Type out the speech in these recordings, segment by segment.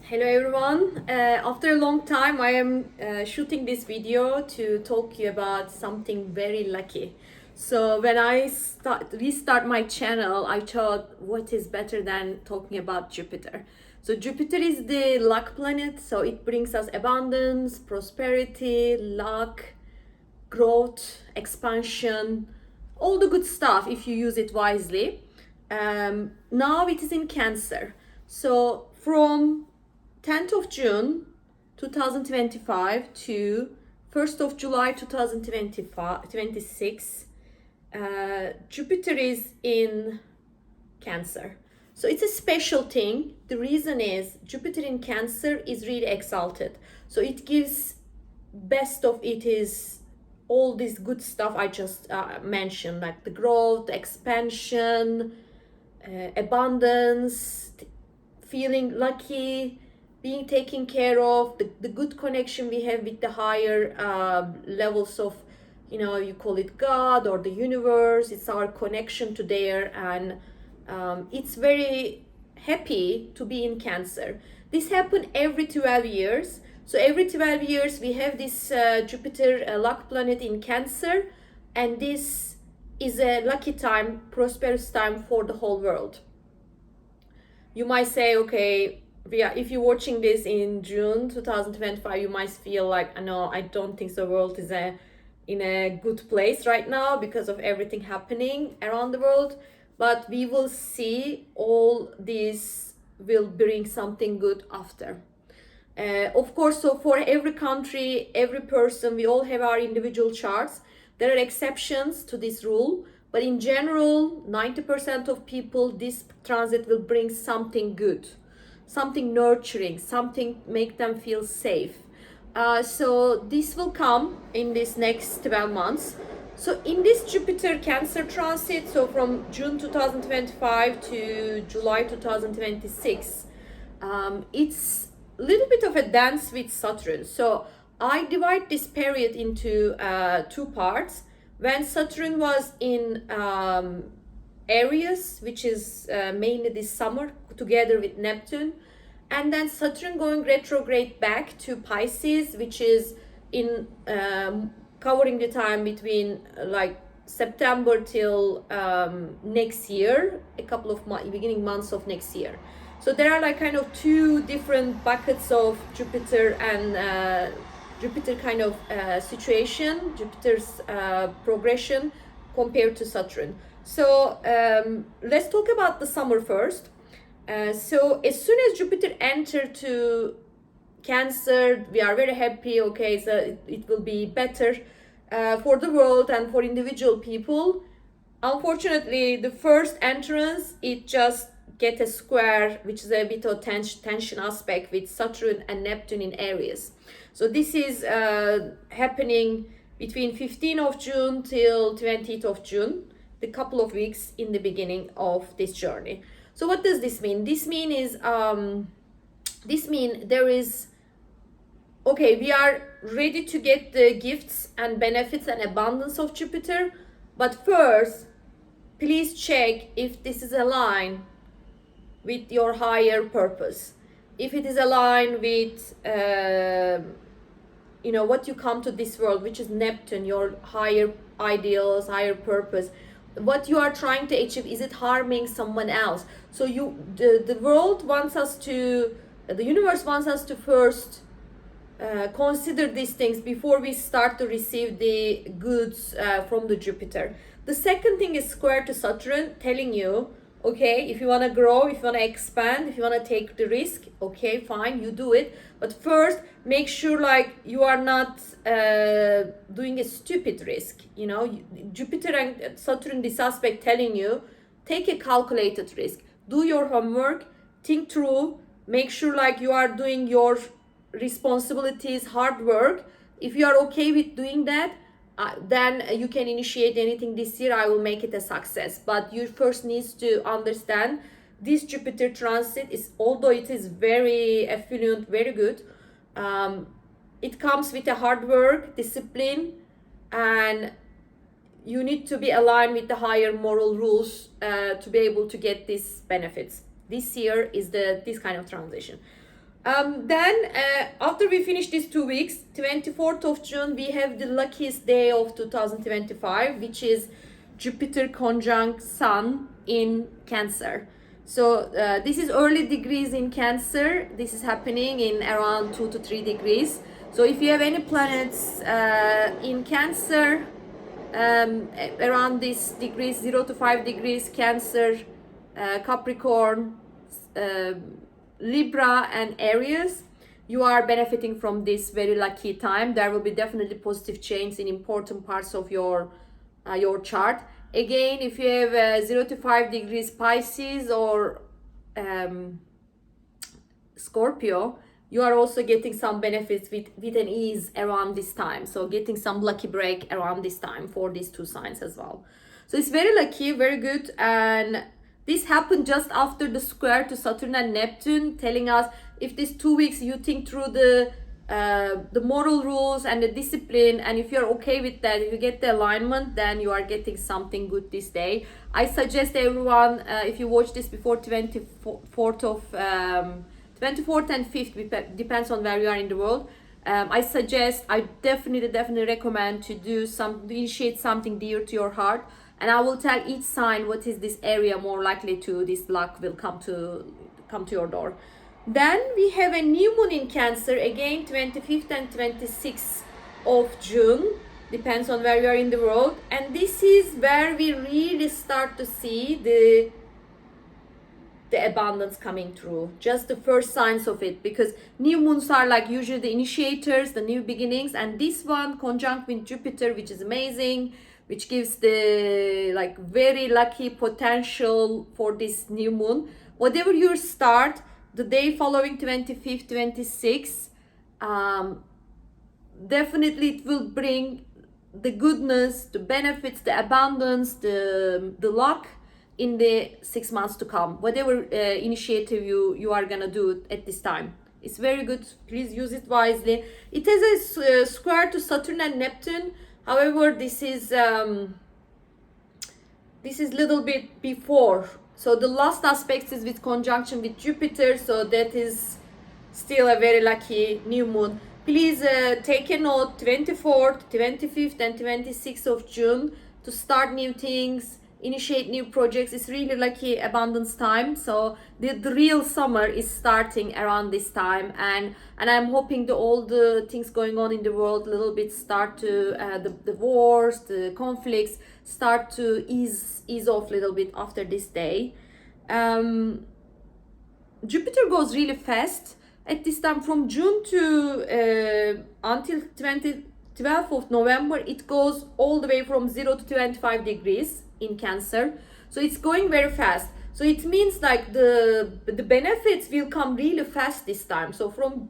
Hello everyone. After a long time I am shooting this video to talk to you about something very lucky. So when I restart my channel, I thought what is better than talking about Jupiter. So Jupiter is the luck planet, so it brings us abundance, prosperity, luck, growth, expansion, all the good stuff if you use it wisely. Now it is in Cancer. So from 10th of June 2025 to 1st of July 2026, Jupiter is in Cancer. So it's a special thing. The reason is Jupiter in Cancer is really exalted. So it gives best of it is all this good stuff I just mentioned, like the growth, expansion, abundance, feeling lucky, being taken care of, the good connection we have with the higher levels of, you call it God or the universe. It's our connection to there, and it's very happy to be in Cancer. This happens every 12 years. So every 12 years we have this Jupiter luck planet in Cancer, and this is a lucky time, prosperous time for the whole world. You might say, okay, if you're watching this in June 2025, you might feel like, no, I don't think the world is in a good place right now because of everything happening around the world. But we will see all this will bring something good after. Of course, so for every country, every person, we all have our individual charts. There are exceptions to this rule, but in general, 90% of people, this transit will bring something good, something nurturing, something make them feel safe. So this will come in this next 12 months. So in this Jupiter Cancer transit, so from June 2025 to July 2026, it's a little bit of a dance with Saturn. So I divide this period into two parts. When Saturn was in Aries, which is mainly this summer, together with Neptune, and then Saturn going retrograde back to Pisces, which is in covering the time between like September till next year, a couple of beginning months of next year. So there are like kind of two different buckets of Jupiter and Jupiter kind of situation, Jupiter's progression compared to Saturn. So let's talk about the summer first. So as soon as Jupiter entered to Cancer, we are very happy. Okay, so it will be better for the world and for individual people. Unfortunately, the first entrance, it just get a square, which is a bit of tension aspect with Saturn and Neptune in Aries. So this is happening between 15th of June till 20th of June, the couple of weeks in the beginning of this journey. So what does this mean? This mean there is, okay, we are ready to get the gifts and benefits and abundance of Jupiter, but first, please check if this is aligned with your higher purpose. If it is aligned with, what you come to this world, which is Neptune, your higher ideals, higher purpose, what you are trying to achieve, is it harming someone else? So the world wants us to, the universe wants us to first consider these things before we start to receive the goods from the Jupiter. The second thing is square to Saturn, telling you, okay, if you want to grow, if you want to expand, if you want to take the risk, okay, fine, you do it. But first, make sure like you are not doing a stupid risk. Jupiter and Saturn, this aspect telling you, take a calculated risk. Do your homework, think through, make sure like you are doing your responsibilities, hard work. If you are okay with doing that, then you can initiate anything this year. I will make it a success. But you first need to understand this Jupiter transit is, although it is very affluent, very good, it comes with a hard work, discipline, and you need to be aligned with the higher moral rules to be able to get these benefits. This year is this kind of transition. Then after we finish these 2 weeks, 24th of June, we have the luckiest day of 2025, which is Jupiter conjunct Sun in Cancer. So this is early degrees in Cancer. This is happening in around 2 to 3 degrees. So if you have any planets in Cancer, around these degrees, 0 to 5 degrees, Cancer, Capricorn, Libra and Aries, you are benefiting from this very lucky time. There will be definitely positive change in important parts of your chart. Again, if you have 0 to 5 degrees Pisces or Scorpio, you are also getting some benefits with an ease around this time. So getting some lucky break around this time for these two signs as well. So it's very lucky, very good. And this happened just after the square to Saturn and Neptune, telling us if these 2 weeks you think through the moral rules and the discipline, and if you're okay with that, if you get the alignment, then you are getting something good this day. I suggest everyone, if you watch this before 24th and 5th, depends on where you are in the world. I definitely recommend to initiate something dear to your heart. And I will tell each sign what is this area more likely to, this luck will come to your door. Then we have a new moon in Cancer, again 25th and 26th of June, depends on where you are in the world. And this is where we really start to see the abundance coming through, just the first signs of it, because new moons are like usually the initiators, the new beginnings, and this one conjunct with Jupiter, which is amazing, which gives the like very lucky potential for this new moon. Whatever you start, the day following 25th, 26th, definitely it will bring the goodness, the benefits, the abundance, the luck in the 6 months to come. Whatever initiative you are gonna do at this time, it's very good. Please use it wisely. It has a square to Saturn and Neptune. However, this is little bit before. So the last aspect is with conjunction with Jupiter. So that is still a very lucky new moon. Please take a note, 24th, 25th and 26th of June to start new things, initiate new projects. It's really lucky abundance time. So the real summer is starting around this time, and I'm hoping all the things going on in the world a little bit start to the wars, the conflicts start to ease off a little bit after this day. Jupiter goes really fast at this time from June to until 12th of November. It goes all the way from 0 to 25 degrees in Cancer, so it's going very fast. So it means like the benefits will come really fast this time. So from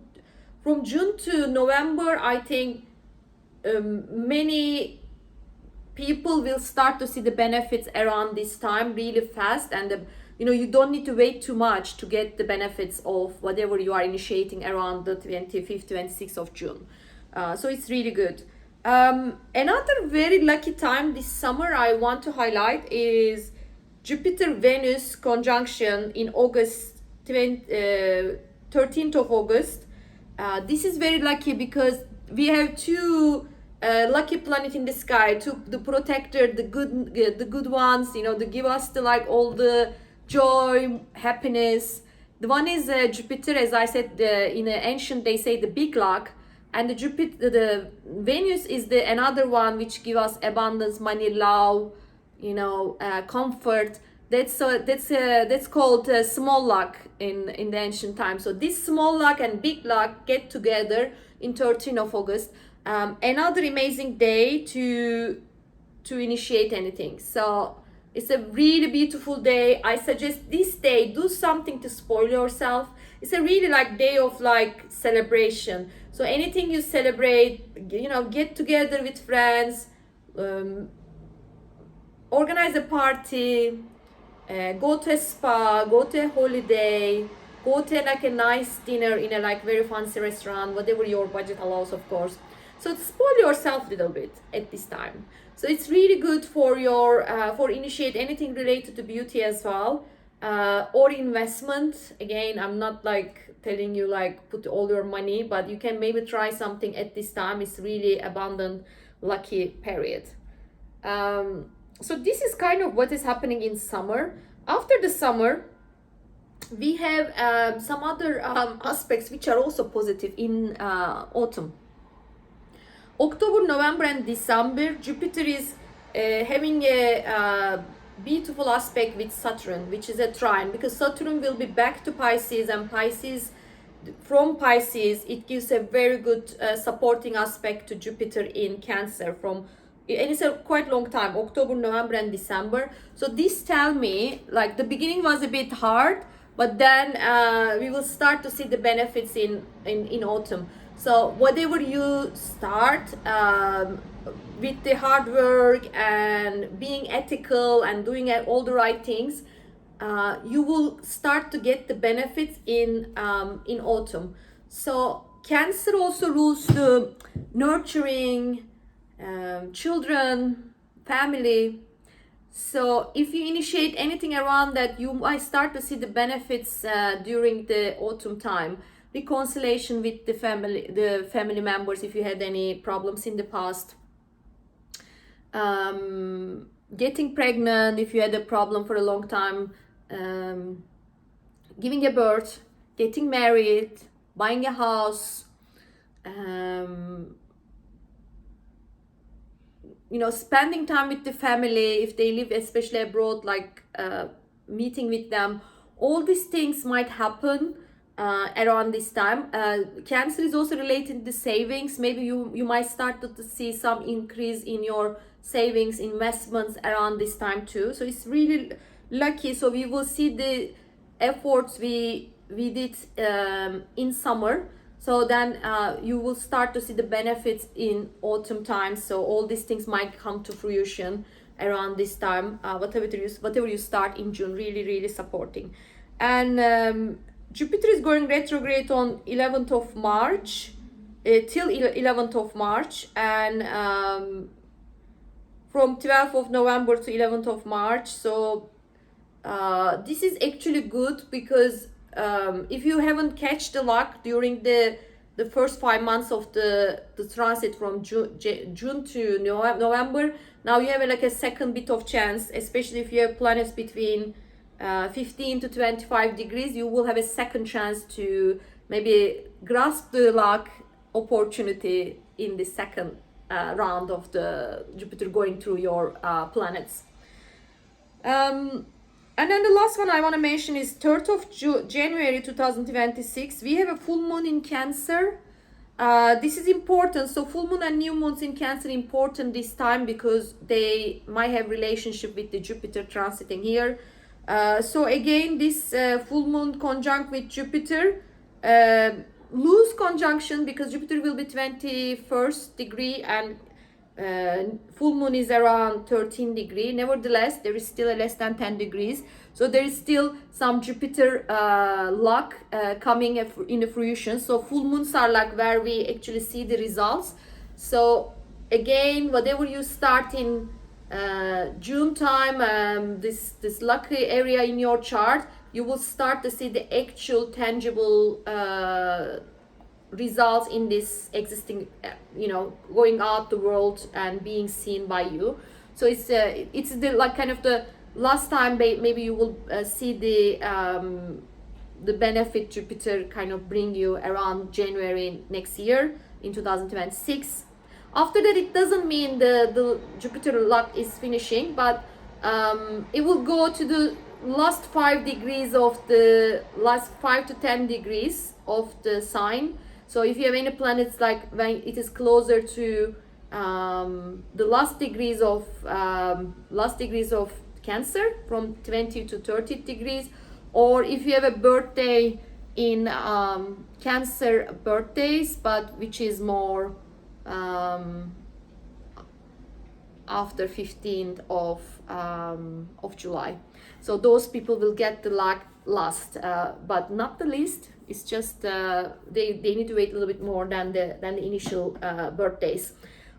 June to November, I think many people will start to see the benefits around this time really fast, and you don't need to wait too much to get the benefits of whatever you are initiating around the 25th, 26th of June. So it's really good. Another very lucky time this summer I want to highlight is Jupiter-Venus conjunction in August, 13th of August. This is very lucky because we have two lucky planet in the sky, the protector, the good ones, to give us all the joy, happiness. The one is Jupiter, as I said, in ancient they say the big luck. And the Venus is another one which gives us abundance, money, love, comfort. That's called small luck in the ancient times. So this small luck and big luck get together in 13th of August. Another amazing day to initiate anything. So it's a really beautiful day. I suggest this day do something to spoil yourself. It's a really day of celebration. So anything you celebrate, get together with friends, organize a party, go to a spa, go to a holiday, go to a nice dinner in a very fancy restaurant, whatever your budget allows, of course. So spoil yourself a little bit at this time. So it's really good for your for initiate anything related to beauty as well. or investment. Again, I'm not like telling you like put all your money, but you can maybe try something at this time. It's really abundant, lucky period. So this is kind of what is happening in summer. After the summer, we have some other aspects which are also positive in autumn. October, November, and December, Jupiter is having a beautiful aspect with Saturn, which is a trine, because Saturn will be back to Pisces, and Pisces, from Pisces, it gives a very good supporting aspect to Jupiter in Cancer from, and it's a quite long time, October, November, and December. So this tell me like the beginning was a bit hard, but then we will start to see the benefits in autumn. So whatever you start with the hard work and being ethical and doing all the right things, you will start to get the benefits in autumn. So Cancer also rules the nurturing, children, family. So if you initiate anything around that, you might start to see the benefits during the autumn time. Reconciliation with the family members if you had any problems in the past. Getting pregnant if you had a problem for a long time. Giving a birth, getting married, buying a house. You know, spending time with the family if they live especially abroad, like meeting with them. All these things might happen around this time. Cancer is also related to savings. Maybe you might start to see some increase in your savings, investments around this time too. So it's really lucky. So we will see the efforts we did in summer. So then you will start to see the benefits in autumn time. So all these things might come to fruition around this time. Whatever you start in June, really supporting. And Jupiter is going retrograde on 11th of March till 11th of March, and from 12th of November to 11th of March. So this is actually good because if you haven't catch the luck during the first 5 months of the transit from June to November, now you have like a second bit of chance, especially if you have planets between 15 to 25 degrees, you will have a second chance to maybe grasp the luck opportunity in the second round of the Jupiter going through your planets. And then the last one I want to mention is 3rd of January 2026. We have a full moon in Cancer. This is important. So full moon and new moons in Cancer important this time because they might have relationship with the Jupiter transiting here. So again, this full moon conjunct with Jupiter, loose conjunction because Jupiter will be 21st degree and full moon is around 13 degree. Nevertheless, there is still a less than 10 degrees. So there is still some Jupiter luck coming in the fruition. So full moons are like where we actually see the results. So again, whatever you start in June time, this lucky area in your chart, you will start to see the actual tangible results in this existing, going out the world and being seen by you. So it's the like kind of the last time maybe you will see the benefit Jupiter kind of bring you around January next year in 2026. After that, it doesn't mean the Jupiter luck is finishing, but it will go to the last 5 degrees of the last 5 to 10 degrees of the sign. So if you have any planets like when it is closer to the last degrees of Cancer from 20 to 30 degrees, or if you have a birthday in Cancer birthdays, but which is more after 15th of July. So those people will get the luck last, but not the least. It's just they need to wait a little bit more than the initial birthdays.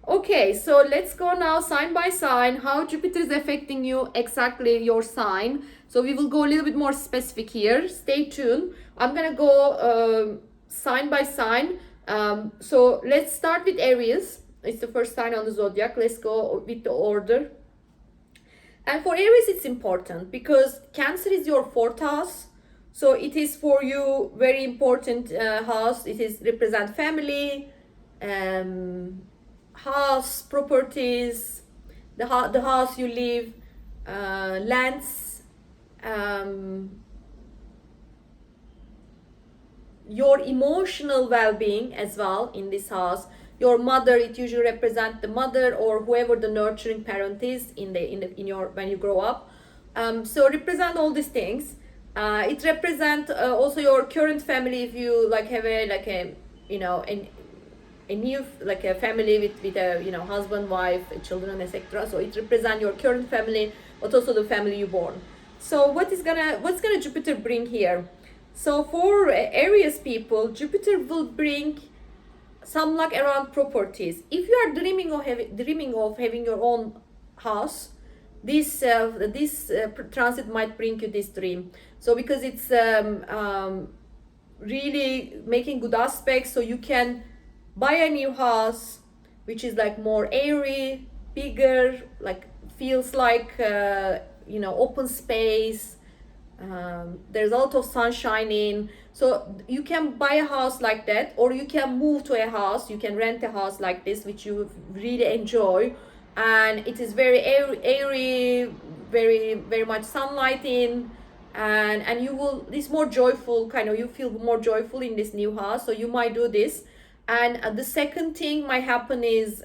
Okay, so let's go now sign by sign, how Jupiter is affecting you, exactly your sign. So we will go a little bit more specific here. Stay tuned. I'm gonna go sign by sign. So let's start with Aries. It's the first sign on the zodiac. Let's go with the order. And for Aries, it's important because Cancer is your fourth house. So it is for you very important house. It is represent family, house, properties, the house you live, lands, your emotional well-being as well in this house. Your mother, it usually represents the mother or whoever the nurturing parent is in your when you grow up. So represent all these things. It represents also your current family if you like have a you know a new like a family with a husband, wife, children, etc. So it represents your current family, but also the family you born. So what's gonna Jupiter bring here? So for Aries people, Jupiter will bring some luck around properties. If you are dreaming of having your own house, this transit might bring you this dream. So because it's really making good aspects, so you can buy a new house which is like more airy, bigger, like feels like open space. There's a lot of sunshine in, so you can buy a house like that, or you can move to a house, you can rent a house like this which you really enjoy, and it is very airy, very very much sunlight in, and you will this more joyful kind of, you feel more joyful in this new house, so you might do this. And the second thing might happen is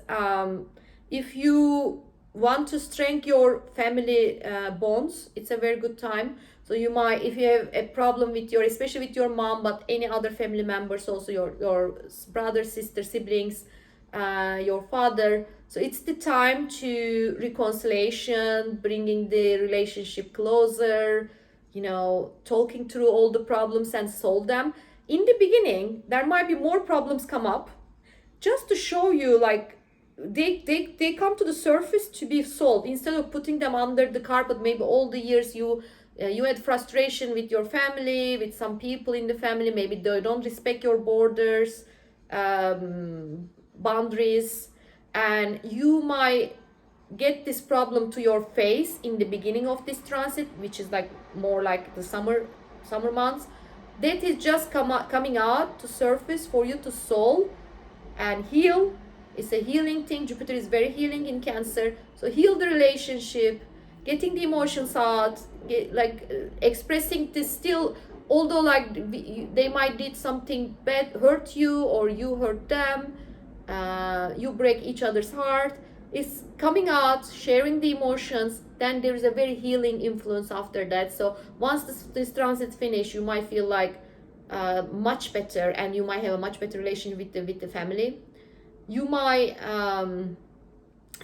if you want to strengthen your family bonds, it's a very good time. So you might, if you have a problem with your, especially with your mom, but any other family members, also your brother, sister, siblings, your father, so it's the time to reconciliation, bringing the relationship closer, talking through all the problems and solve them. In the beginning there might be more problems come up, just to show you like they come to the surface to be solved, instead of putting them under the carpet. Maybe all the years you had frustration with your family, with some people in the family, maybe they don't respect your borders, boundaries, and you might get this problem to your face in the beginning of this transit, which is like more like the summer months. That is just coming out to surface for you to solve and heal. It's a healing thing. Jupiter is very healing in Cancer, so heal the relationship, getting the emotions out, expressing this still, although like they might did something bad, hurt you, or you hurt them, you break each other's heart. It's coming out, sharing the emotions, then there is a very healing influence after that. So once this transit finish, you might feel like much better, and you might have a much better relation with the family. You might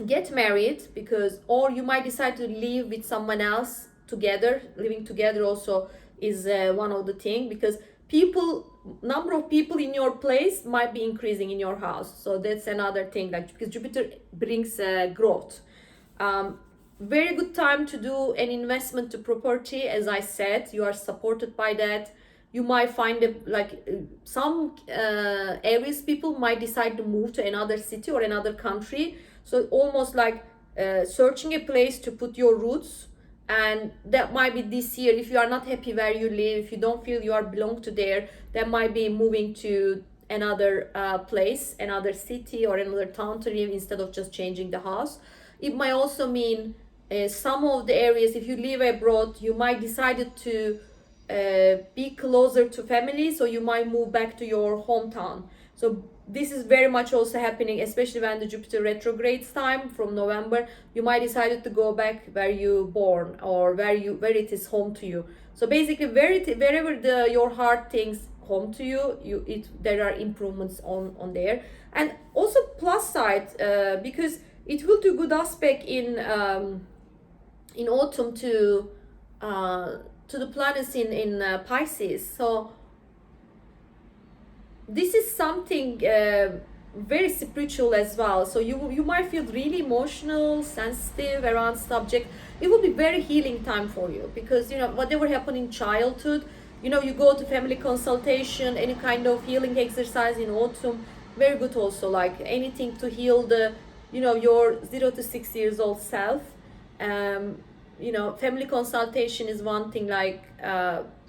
get married, because, or you might decide to live with someone else together. Living together also is one of the things, because number of people in your place might be increasing in your house. So that's another thing, like, because Jupiter brings growth. Very good time to do an investment to property. As I said, you are supported by that. You might find some Aries people might decide to move to another city or another country, so almost like searching a place to put your roots. And that might be this year. If you are not happy where you live, if you don't feel you are belong to there, that might be moving to another place, another city or another town to live, instead of just changing the house. It might also mean some of the areas, if you live abroad, you might decide to be closer to family, so you might move back to your hometown. So this is very much also happening, especially when the Jupiter retrogrades time from November. You might decide to go back where you born, or where it is home to you. So basically wherever your heart thinks home to you, there are improvements on there. And also plus side, because it will do good aspect in autumn to the planets in Pisces. So this is something very spiritual as well. So you might feel really emotional, sensitive around subject. It will be very healing time for you, because you know whatever happened in childhood, you know, you go to family consultation, any kind of healing exercise in autumn, very good also, like anything to heal the, you know, your 0 to 6 years old self. You know, family consultation is one thing, like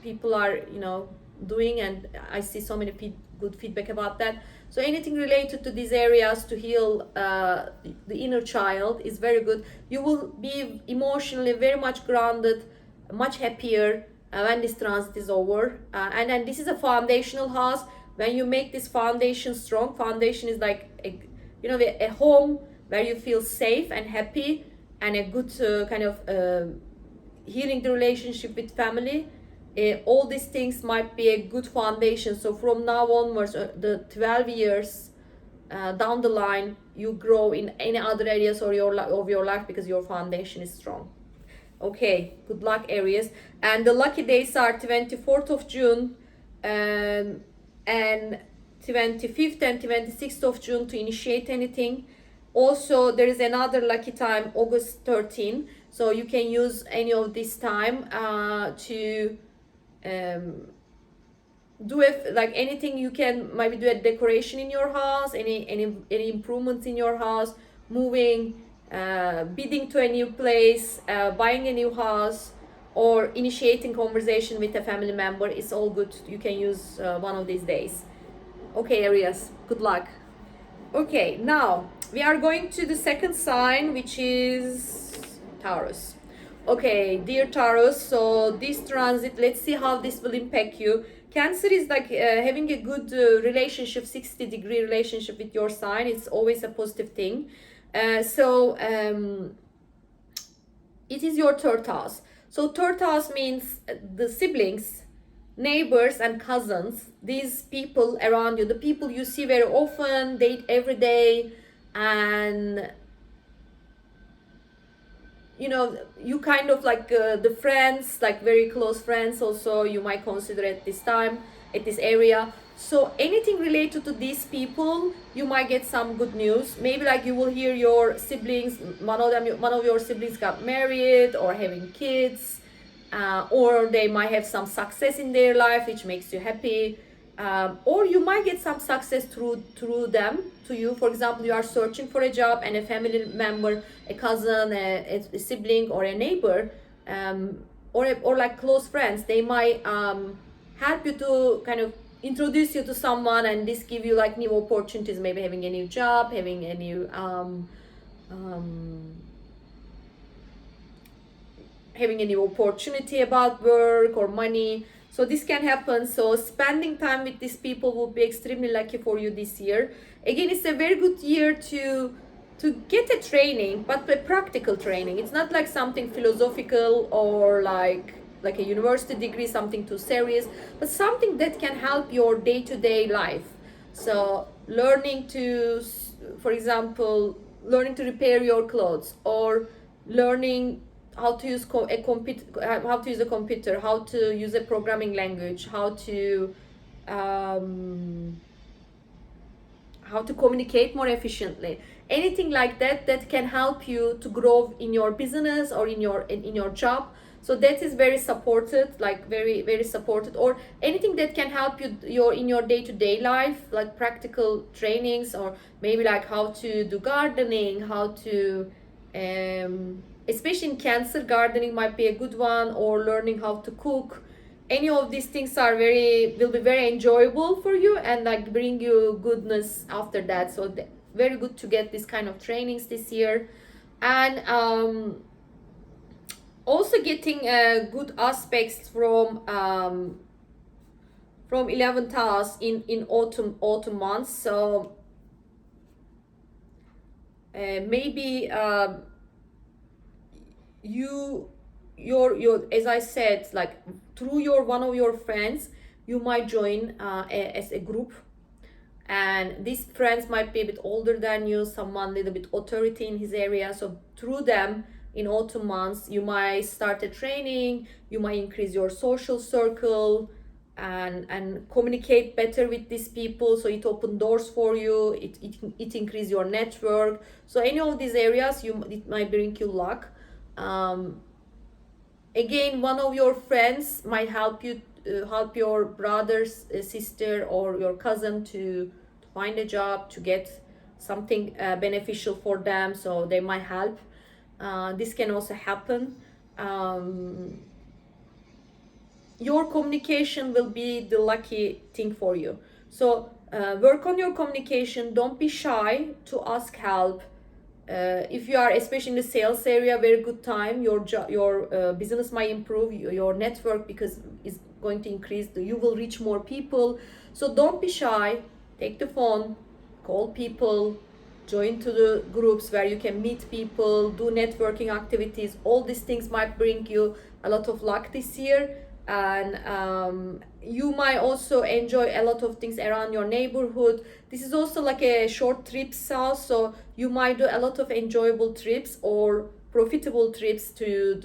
people are, you know, doing, and I see so many good feedback about that. So anything related to these areas to heal the inner child is very good. You will be emotionally very much grounded, much happier when this transit is over. And then this is a foundational house. When you make this foundation strong, foundation is like you know, a home where you feel safe and happy, and a good kind of healing the relationship with family. All these things might be a good foundation. So from now onwards, the 12 years down the line, you grow in any other areas of your life, because your foundation is strong. Okay, good luck, Aries. And the lucky days are 24th of June and 25th and 26th of June to initiate anything. Also, there is another lucky time, August 13. So you can use any of this time to do it, like anything you can, maybe do a decoration in your house, any improvements in your house, moving, bidding to a new place, buying a new house, or initiating conversation with a family member. It's all good. You can use one of these days. Okay, Aries, good luck. Okay, now we are going to the second sign, which is Taurus. Okay, dear Taurus, so this transit, let's see how this will impact you. Cancer is like having a good relationship, 60-degree relationship with your sign. It's always a positive thing. It is your third house. So third house means the siblings, neighbors and cousins, these people around you, the people you see very often, date every day, and you know, you kind of like the friends, like very close friends also, you might consider at this time, at this area. So anything related to these people, you might get some good news. Maybe like you will hear your siblings, one of your siblings got married or having kids, or they might have some success in their life, which makes you happy. Or you might get some success through them to you. For example, you are searching for a job, and a family member, a cousin, a sibling, or a neighbor, or like close friends, they might help you to kind of introduce you to someone, and this give you like new opportunities, maybe having a new job, having a new having a new opportunity about work or money. So this can happen. So spending time with these people will be extremely lucky for you this year. Again, it's a very good year to get a training, but a practical training. It's not like something philosophical or like a university degree, something too serious, but something that can help your day-to-day life. So learning to, for example, learning to repair your clothes, or learning how to use a computer, how to use a programming language, how to communicate more efficiently. Anything like that can help you to grow in your business or in your job. So that is very supported, like very, very supported. Or anything that can help you in your day-to-day life, like practical trainings, or maybe like how to do gardening, how to especially in Cancer, gardening might be a good one, or learning how to cook. Any of these things will be very enjoyable for you, and like bring you goodness after that. So very good to get this kind of trainings this year. And also getting good aspects from 11th house in autumn months. So maybe your as I said, like through one of your friends, you might join as a group, and these friends might be a bit older than you, someone a little bit authority in his area. So through them in autumn months, you might start a training, you might increase your social circle, and communicate better with these people, so it open doors for you, it increase your network. So any of these areas, it might bring you luck. Again, one of your friends might help you, help your brother, sister, or your cousin to find a job, to get something beneficial for them, so they might help. This can also happen. Your communication will be the lucky thing for you. So work on your communication. Don't be shy to ask help. If you are especially in the sales area, very good time. Your business might improve, your network, because is going to increase. You will reach more people. So don't be shy. Take the phone, call people, join to the groups where you can meet people, do networking activities. All these things might bring you a lot of luck this year. And you might also enjoy a lot of things around your neighborhood. This is also like a short trip south, so you might do a lot of enjoyable trips or profitable trips to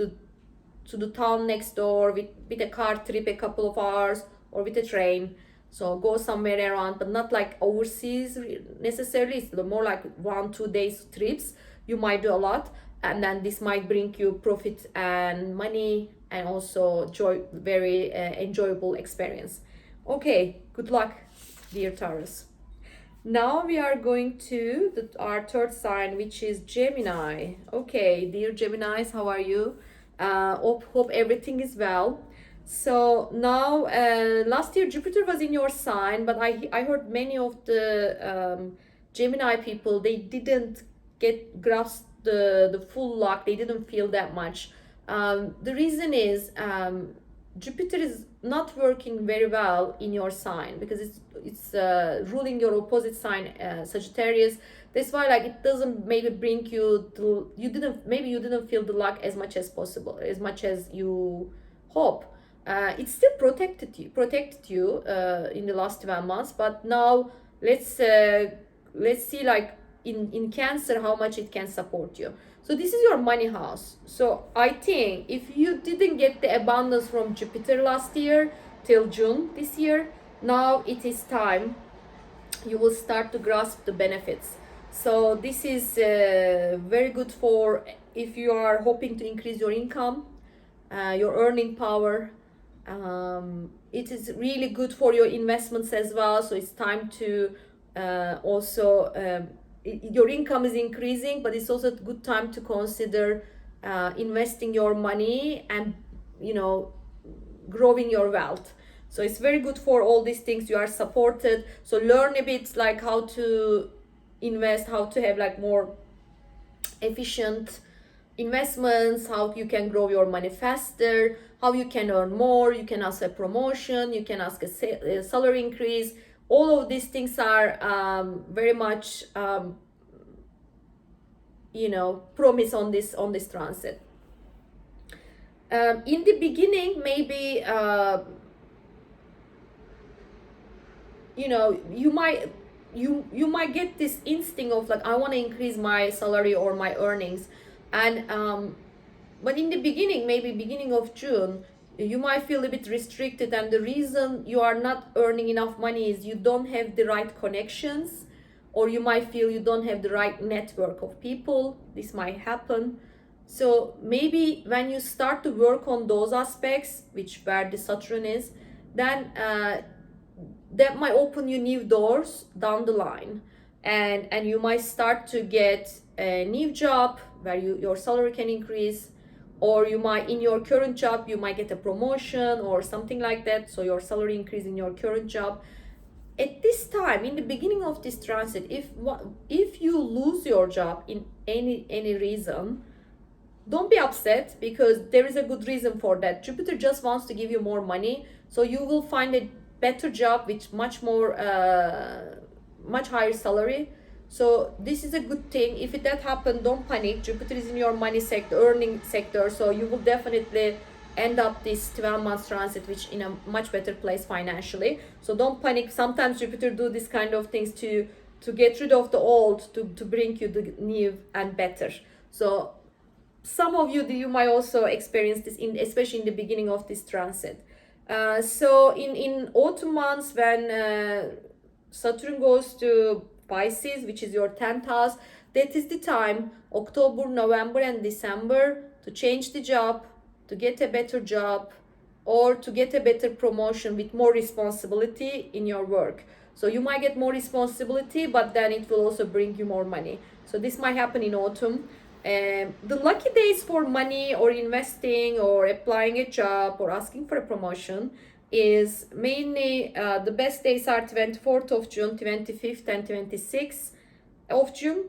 the town next door with a car trip, a couple of hours, or with a train. So go somewhere around, but not like overseas necessarily. It's more like 1-2 days trips. You might do a lot, and then this might bring you profit and money, and also joy, very enjoyable experience. Okay, good luck, dear Taurus. Now we are going to our third sign, which is Gemini. Okay, dear Geminis, how are you? Hope everything is well. So now, last year Jupiter was in your sign, but I heard many of the Gemini people, they didn't grasp the full luck. They didn't feel that much. The reason is Jupiter is not working very well in your sign, because it's ruling your opposite sign, Sagittarius. That's why, like, it doesn't maybe bring you to, you didn't feel the luck as much as possible, as much as you hope. It still protected you in the last 12 months, but now let's see, like, in Cancer, how much it can support you. So this is your money house. So I think if you didn't get the abundance from Jupiter last year till June this year, now it is time. You will start to grasp the benefits. So this is very good for if you are hoping to increase your income, your earning power. It is really good for your investments as well. So it's time to also your income is increasing, but it's also a good time to consider investing your money and, you know, growing your wealth. So it's very good for all these things. You are supported. So learn a bit like how to invest, how to have like more efficient investments, how you can grow your money faster, how you can earn more. You can ask a promotion, you can ask a salary increase. All of these things are very much you know, promise on this transit. In the beginning, maybe you know, you might get this instinct of like, I want to increase my salary or my earnings, and but in the beginning, maybe beginning of June, you might feel a bit restricted, and the reason you are not earning enough money is you don't have the right connections, or you might feel you don't have the right network of people. This might happen. So maybe when you start to work on those aspects, which where the Saturn is, then that might open you new doors down the line, and you might start to get a new job where your salary can increase, or you might, in your current job, you might get a promotion or something like that, so your salary increase in your current job. At this time, in the beginning of this transit, if you lose your job in any reason, don't be upset, because there is a good reason for that. Jupiter just wants to give you more money, so you will find a better job with much higher salary. So this is a good thing. If that happens, don't panic. Jupiter is in your money sector, earning sector, so you will definitely end up this 12 months transit which in a much better place financially. So don't panic. Sometimes Jupiter do this kind of things to get rid of the old, to bring you the new and better. So some of you might also experience this, especially in the beginning of this transit. So in autumn months, when Saturn goes to Pisces, which is your 10th house, that is the time, October, November, and December, to change the job, to get a better job, or to get a better promotion with more responsibility in your work. So you might get more responsibility, but then it will also bring you more money. So this might happen in autumn. The lucky days for money or investing or applying a job or asking for a promotion is mainly the best days are 24th of June, 25th and 26th of June.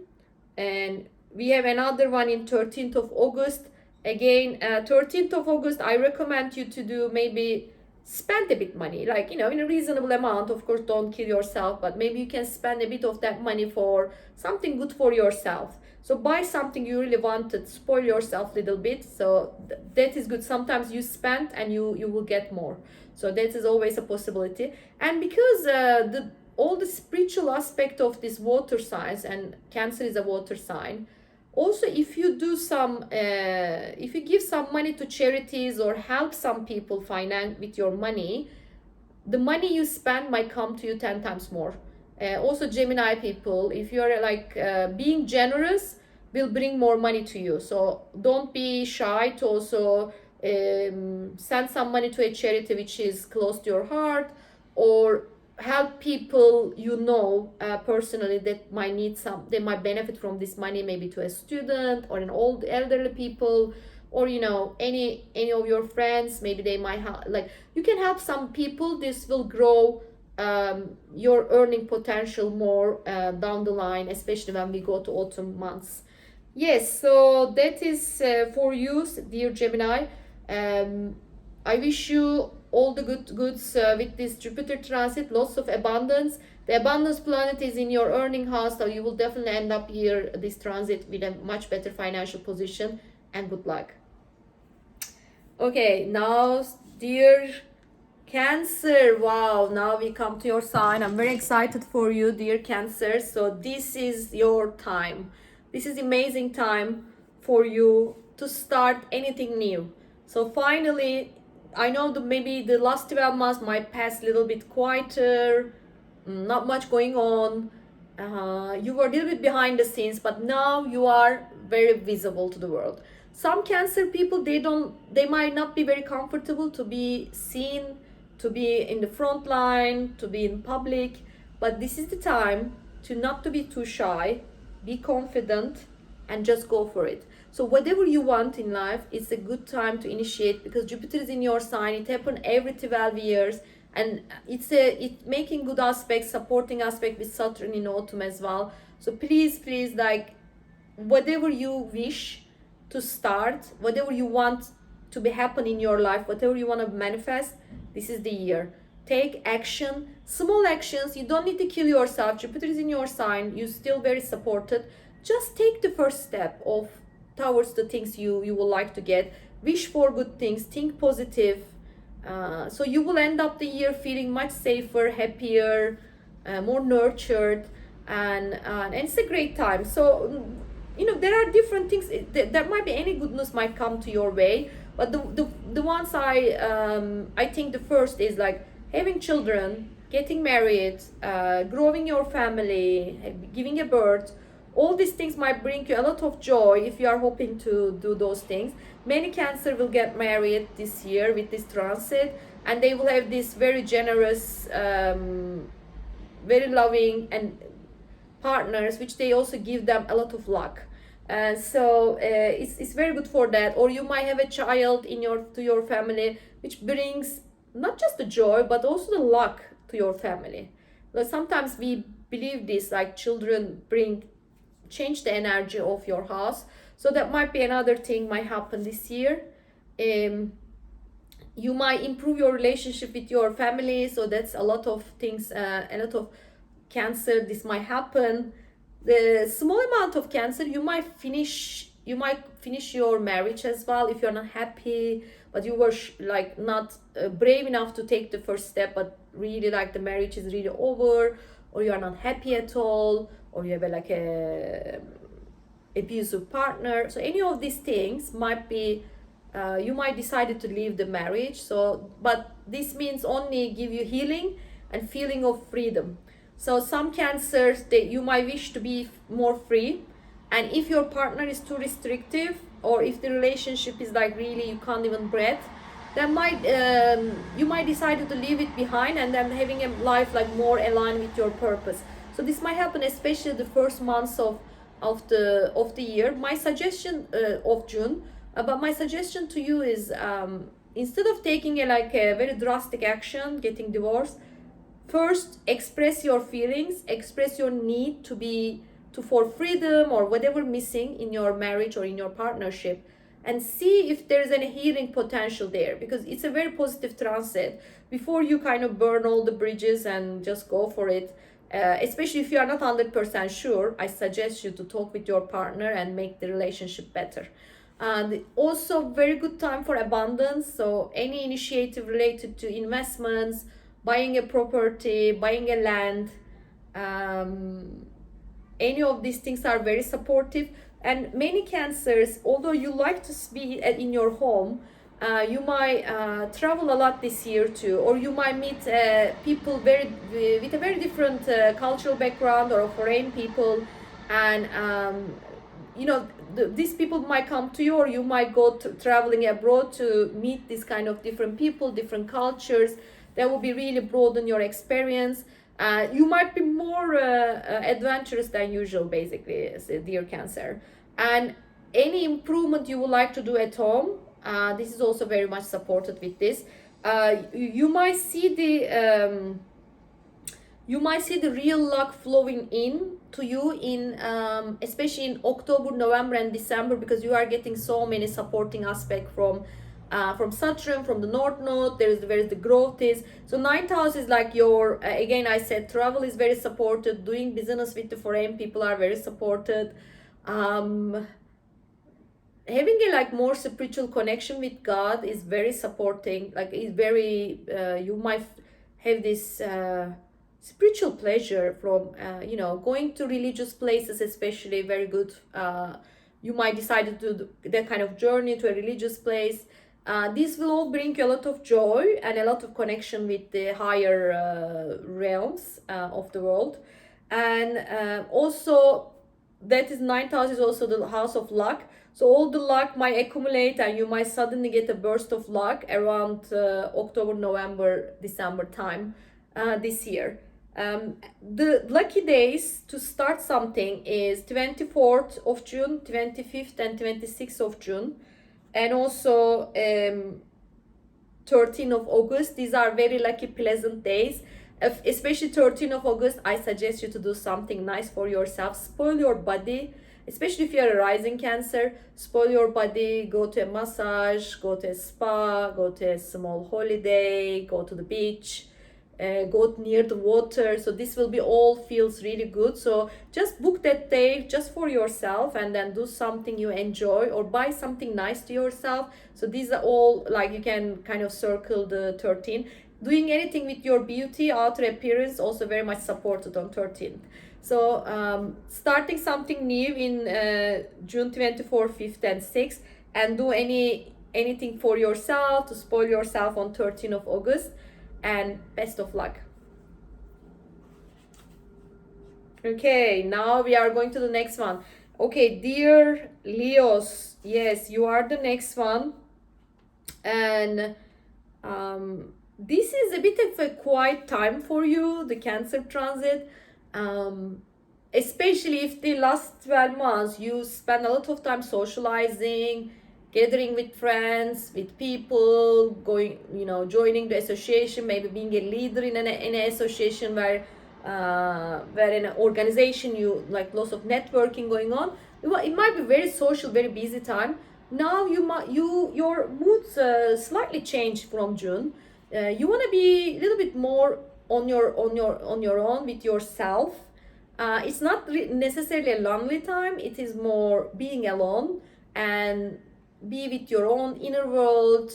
And we have another one in 13th of August. Again, 13th of August, I recommend you to do maybe spend a bit money, like, in a reasonable amount. Of course, don't kill yourself, but maybe you can spend a bit of that money for something good for yourself. So buy something you really wanted, spoil yourself a little bit. So that is good. Sometimes you spend and you will get more. So that is always a possibility. And because all the spiritual aspect of this water signs, and Cancer is a water sign, also if you do some if you give some money to charities or help some people finance with your money, the money you spend might come to you 10 times more. Also Gemini people, if you're like being generous will bring more money to you. So don't be shy to also send some money to a charity which is close to your heart, or help people personally that might need some, they might benefit from this money, maybe to a student or an old elderly people, or any of your friends, maybe they might have, like, you can help some people. This will grow your earning potential more down the line, especially when we go to autumn months. Yes, so that is for you, dear Gemini. I wish you all the goods with this Jupiter transit, lots of abundance. The abundance planet is in your earning house, so you will definitely end up here, this transit, with a much better financial position, and good luck. Okay, now, dear Cancer, wow, now we come to your sign. I'm very excited for you, dear Cancer. So this is your time. This is amazing time for you to start anything new. So finally, I know that maybe the last 12 months might pass a little bit quieter, not much going on. You were a little bit behind the scenes, but now you are very visible to the world. Some Cancer people, they might not be very comfortable to be seen, to be in the front line, to be in public, but this is the time to not to be too shy, be confident, and just go for it. So whatever you want in life, it's a good time to initiate, because Jupiter is in your sign. It happens every 12 years, and it's making good aspects, supporting aspect with Saturn in autumn as well. So please, like, whatever you wish to start, whatever you want to be happen in your life, whatever you want to manifest, this is the year. Take action, small actions. You don't need to kill yourself. Jupiter is in your sign. You're still very supported. Just take the first step towards the things you would like to get. Wish for good things. Think positive. So you will end up the year feeling much safer, happier, more nurtured, and it's a great time. So there are different things. There might be any goodness might come to your way, but the ones I think the first is like having children, getting married, growing your family, giving a birth. All these things might bring you a lot of joy if you are hoping to do those things. Many Cancer will get married this year with this transit, and they will have this very generous, very loving and partners, which they also give them a lot of luck. So it's very good for that. Or you might have a child to your family, which brings not just the joy but also the luck to your family. But sometimes we believe this, like children change the energy of your house. So that might be another thing might happen this year. You might improve your relationship with your family. So that's a lot of things, a lot of Cancer, this might happen. The small amount of Cancer, you might finish your marriage as well if you're not happy, but you were like not brave enough to take the first step, but really like the marriage is really over, or you are not happy at all, or you have a abusive partner. So any of these things might be you might decide to leave the marriage. So but this means only give you healing and feeling of freedom. So some cancers, that you might wish to be more free, and if your partner is too restrictive, or if the relationship is like really you can't even breathe, then you might decide to leave it behind and then having a life like more aligned with your purpose. So this might happen especially the first months of the year. My suggestion of June, but my suggestion to you is, instead of taking a very drastic action, getting divorced, first express your feelings, express your need for freedom or whatever missing in your marriage or in your partnership, and see if there's any healing potential there, because it's a very positive transit. Before you kind of burn all the bridges and just go for it, especially if you are not 100% sure, I suggest you to talk with your partner and make the relationship better. And also very good time for abundance. So any initiative related to investments, buying a property, buying a land, any of these things are very supportive. And many cancers, although you like to be in your home, you might travel a lot this year too, or you might meet people with a very different cultural background, or foreign people, and these people might come to you, or you might go traveling abroad to meet these kind of different people, different cultures. That will be really broaden your experience. You might be more adventurous than usual, basically, dear Cancer. And any improvement you would like to do at home, this is also very much supported with this. You might see the real luck flowing in to you in especially in October, November, and December, because you are getting so many supporting aspects from Saturn, from the North Node. Where the growth is. So ninth house is like your, again I said, travel is very supported, doing business with the foreign people are very supported. Having a more spiritual connection with God is very supporting. It's very you might have this spiritual pleasure from going to religious places, especially very good. You might decide to do that kind of journey to a religious place. This will all bring you a lot of joy and a lot of connection with the higher realms of the world. And also, that is ninth house is also the house of luck. So all the luck might accumulate, and you might suddenly get a burst of luck around October, November, December time this year. The lucky days to start something is 24th of June, 25th and 26th of June. And also 13th of August. These are very lucky, pleasant days. Especially 13th of August, I suggest you to do something nice for yourself. Spoil your body, especially if you're a rising Cancer. Spoil your body, go to a massage, go to a spa, go to a small holiday, go to the beach, go near the water. So this will be all feels really good. So just book that day just for yourself, and then do something you enjoy, or buy something nice to yourself. So these are all you can kind of circle the 13th. Doing anything with your beauty, outer appearance, also very much supported on 13th. So starting something new in June 24, 5th and 6th, and do anything for yourself to spoil yourself on 13th of August. And best of luck. Okay, now we are going to the next one. Okay, dear Leos, yes, you are the next one. And this is a bit of a quiet time for you, the Cancer transit. Especially if the last 12 months you spend a lot of time socializing, gathering with friends, with people, going, joining the association, maybe being a leader in an association where in an organization you lots of networking going on. It might be very social, very busy time. Now your moods slightly change from June. You want to be a little bit more on your own with yourself. It's not necessarily a lonely time. It is more being alone and be with your own inner world.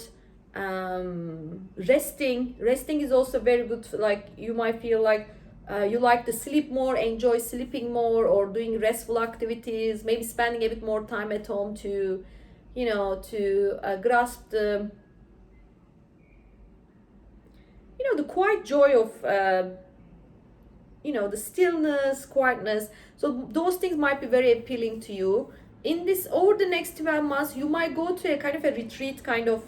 Resting is also very good. You might feel you like to sleep more, enjoy sleeping more, or doing restful activities, maybe spending a bit more time at home to grasp the quiet joy of the stillness, quietness. So those things might be very appealing to you. In this, over the next 12 months, you might go to a kind of a retreat kind of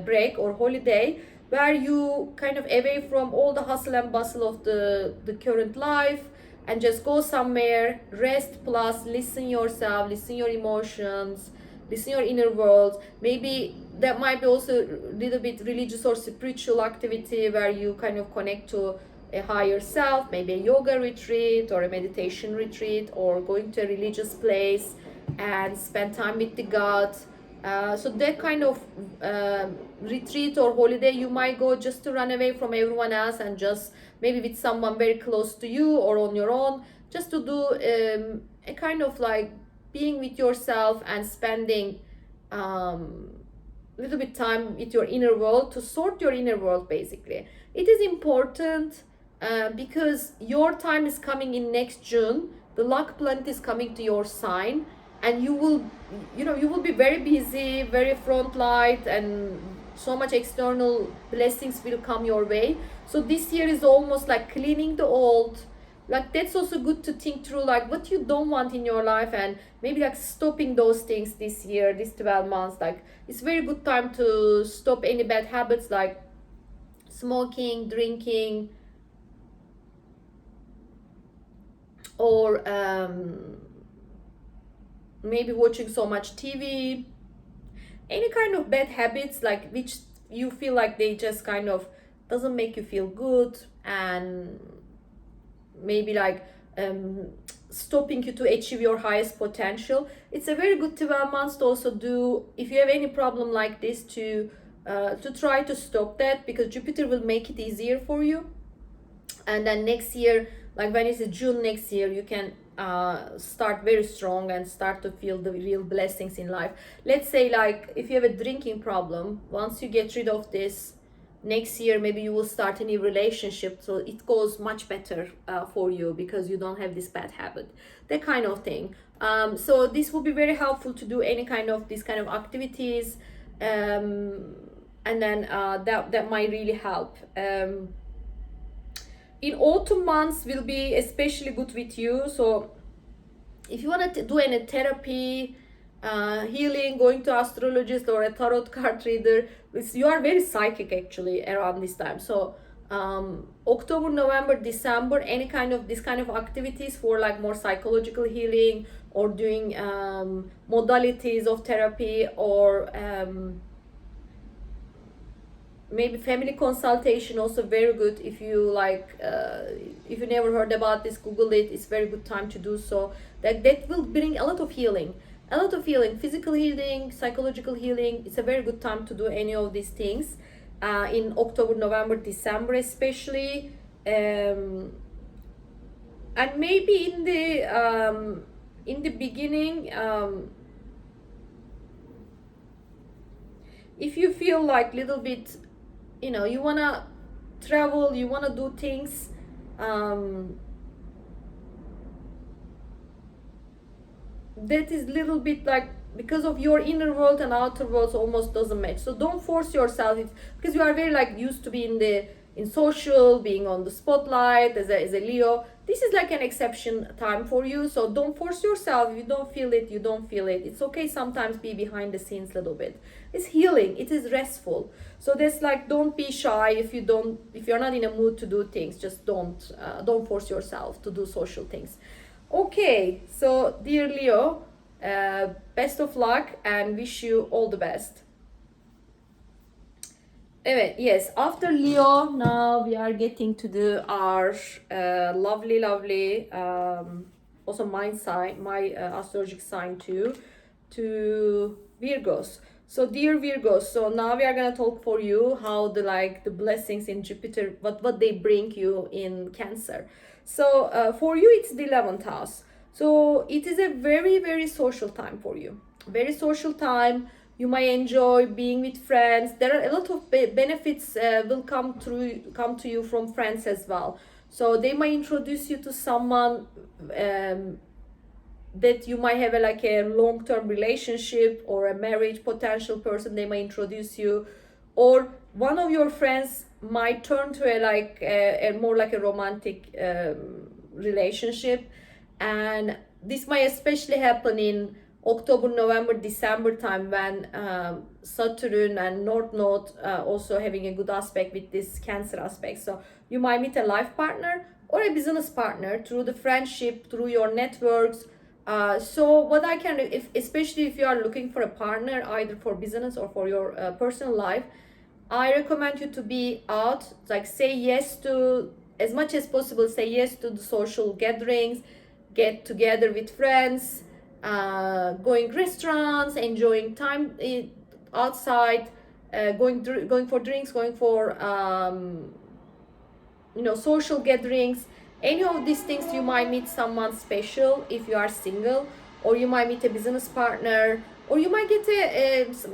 break or holiday, where you kind of away from all the hustle and bustle of the current life, and just go somewhere, rest, plus listen yourself, listen your emotions, listen your inner world. Maybe that might be also a little bit religious or spiritual activity, where you kind of connect to a higher self, maybe a yoga retreat or a meditation retreat, or going to a religious place and spend time with the God. So that kind of retreat or holiday, you might go just to run away from everyone else, and just maybe with someone very close to you or on your own, just to do a kind of like being with yourself and spending little bit time with your inner world, to sort your inner world. Basically, it is important because your time is coming in next June. The luck planet is coming to your sign, and you will be very busy, very front light, and so much external blessings will come your way. So this year is almost like cleaning the old. Like, that's also good to think through, like what you don't want in your life, and maybe like stopping those things this year, this 12 months. Like, it's very good time to stop any bad habits, like smoking, drinking, or maybe watching so much TV, any kind of bad habits, like which you feel like they just kind of doesn't make you feel good, and maybe like stopping you to achieve your highest potential. It's a very good 12 months to also do, if you have any problem like this, to try to stop that, because Jupiter will make it easier for you. And then next year, like when it's June next year, you can start very strong and start to feel the real blessings in life. Let's say, like, if you have a drinking problem, once you get rid of this, next year maybe you will start a new relationship, so it goes much better for you, because you don't have this bad habit, that kind of thing. So this will be very helpful to do any kind of these kind of activities, and then that might really help. In autumn months will be especially good with you. So if you want to do any therapy, healing, going to astrologist or a tarot card reader, you are very psychic actually around this time. So October, November, December, any kind of this kind of activities for like more psychological healing, or doing modalities of therapy, or maybe family consultation, also very good. If you like, if you never heard about this, Google it. It's very good time to do so. That will bring a lot of healing, physical healing, psychological healing. It's a very good time to do any of these things in October, November, December especially. And maybe in the beginning, if you feel like little bit, you wanna travel, you wanna do things, that is little bit like, because of your inner world and outer world almost doesn't match. So don't force yourself, because you are very like used to be in social, being on the spotlight as a Leo. This is like an exception time for you, so don't force yourself. If you don't feel it, you don't feel it. It's okay sometimes be behind the scenes a little bit. It's healing, it is restful. So that's like, don't be shy if you're not in a mood to do things. Just don't force yourself to do social things. Okay, so dear Leo, best of luck and wish you all the best. Evet, yes, after Leo, now we are getting to our lovely also my astrological sign too, to Virgos. So dear Virgos, so now we are gonna talk for you how the blessings in Jupiter, what they bring you in Cancer. So for you it's the 11th house. So it is a very, very social time for you. Very social time. You might enjoy being with friends. There are a lot of benefits will come to you from friends as well. So they might introduce you to someone that you might have a long-term relationship, or a marriage potential person. They might introduce you, or one of your friends might turn to a more like a romantic relationship, and this might especially happen in October, November, December time, when Saturn and North Node also having a good aspect with this Cancer aspect. So you might meet a life partner or a business partner through the friendship, through your networks. So what I can, especially if you are looking for a partner, either for business or for your personal life, I recommend you to be out, like say yes to, as much as possible, say yes to the social gatherings, get together with friends, going restaurants, enjoying time outside, going for drinks, going for social gatherings. Any of these things, you might meet someone special if you are single, or you might meet a business partner, or you might get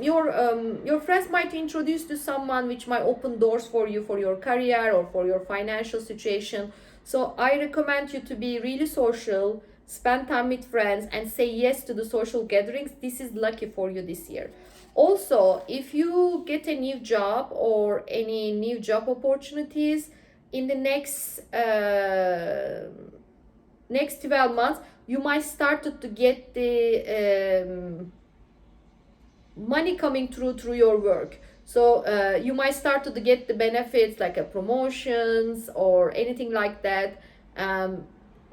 your friends might introduce to someone which might open doors for you, for your career or for your financial situation. So I recommend you to be really social, spend time with friends, and say yes to the social gatherings. This is lucky for you this year. Also, if you get a new job or any new job opportunities in the next 12 months, you might start to get the money coming through your work. So you might start to get the benefits, like a promotions or anything like that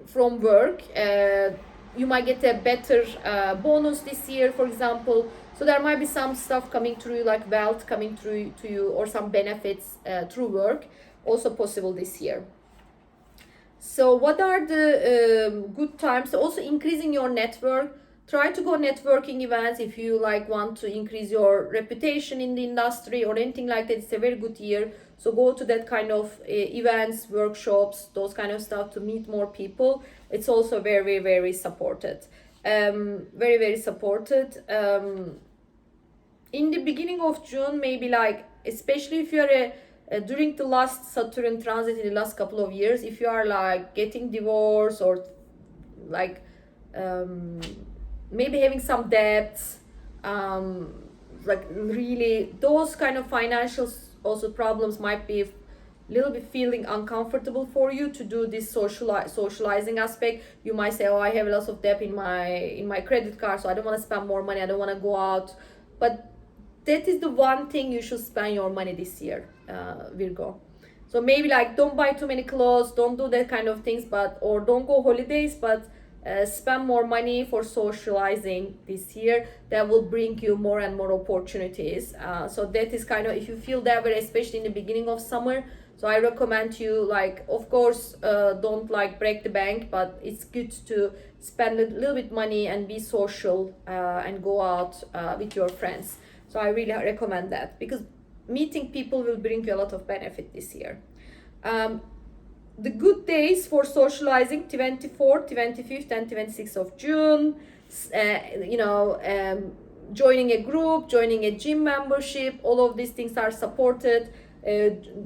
from work. You might get a better bonus this year, for example. So there might be some stuff coming through, like wealth coming through to you, or some benefits through work, also possible this year. So what are the good times? So also increasing your network. Try to go networking events if you want to increase your reputation in the industry or anything like that. It's a very good year. So go to that kind of events, workshops, those kind of stuff, to meet more people. It's also very, very supported. Very, very supported. In the beginning of June, maybe especially if you're during the last Saturn transit in the last couple of years, if you are getting divorced or maybe having some debts, really those kind of financial also problems might be a little bit feeling uncomfortable for you to do this socializing aspect. You might say, oh, I have lots of debt in my credit card, so I don't want to spend more money, I don't want to go out. But that is the one thing you should spend your money this year, Virgo. So maybe don't buy too many clothes, don't do that kind of things, or don't go holidays, but spend more money for socializing this year. That will bring you more and more opportunities. So that is kind of, if you feel that way, especially in the beginning of summer. So I recommend you, of course, don't break the bank, but it's good to spend a little bit money and be social and go out with your friends. So I really recommend that, because meeting people will bring you a lot of benefit this year. The good days for socializing: 24th, 25th, and 26th of June. Joining a group, joining a gym membership, all of these things are supported.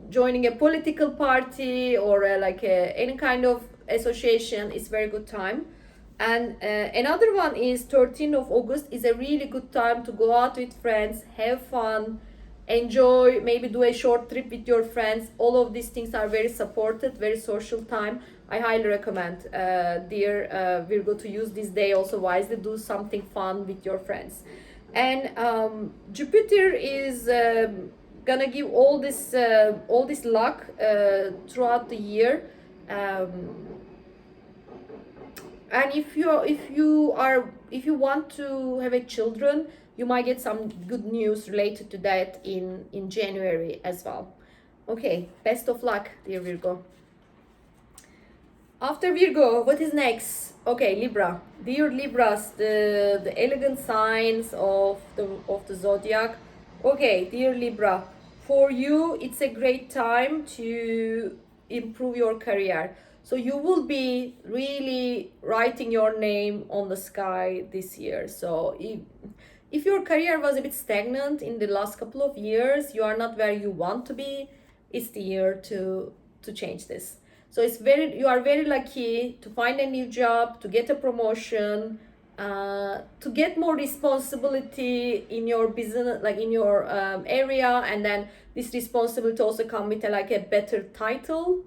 Joining a political party or any kind of association is very good time. And another one is 13th of August is a really good time to go out with friends, have fun, enjoy, maybe do a short trip with your friends. All of these things are very supported, very social time. I highly recommend, dear Virgo, to use this day also wisely. Do something fun with your friends. And Jupiter is gonna give all this luck throughout the year. And if you want to have a children, you might get some good news related to that in January as well. Okay, best of luck, dear Virgo. After Virgo, what is next? Okay, Libra. Dear Libras, the elegant signs of the zodiac. Okay, dear Libra, for you it's a great time to improve your career. So you will be really writing your name on the sky this year. So if your career was a bit stagnant in the last couple of years, you are not where you want to be, it's the year to change this. So you are very lucky to find a new job, to get a promotion, to get more responsibility in your business, like in your area, and then this responsibility also come with like a better title.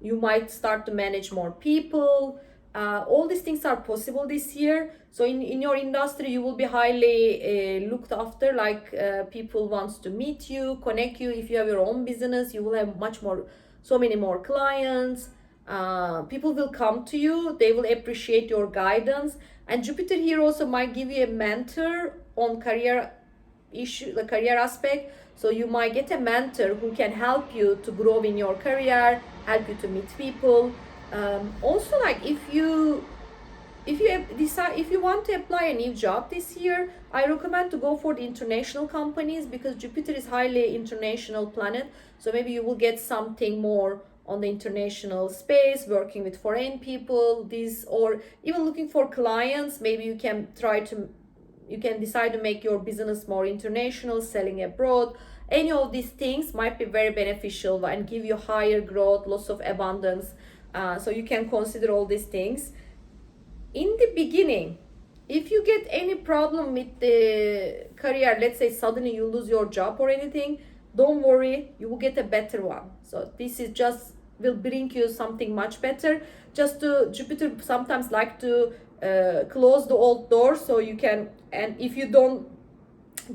You might start to manage more people. All these things are possible this year. So in your industry, you will be highly looked after, like people wants to meet you, connect you. If you have your own business, you will have so many more clients. People will come to you, they will appreciate your guidance. And Jupiter here also might give you a mentor on career issue, the career aspect. So you might get a mentor who can help you to grow in your career, help you to meet people. Also, like if you decide, if you want to apply a new job this year, I recommend to go for the international companies, because Jupiter is highly international planet. So maybe you will get something more on the international space, working with foreign people, or even looking for clients. Maybe you can decide to make your business more international, selling abroad. Any of these things might be very beneficial and give you higher growth, lots of abundance. So you can consider all these things. In the beginning, if you get any problem with the career, let's say suddenly you lose your job or anything, don't worry, you will get a better one. So this is just will bring you something much better. Jupiter sometimes like to close the old door, so you can, and if you don't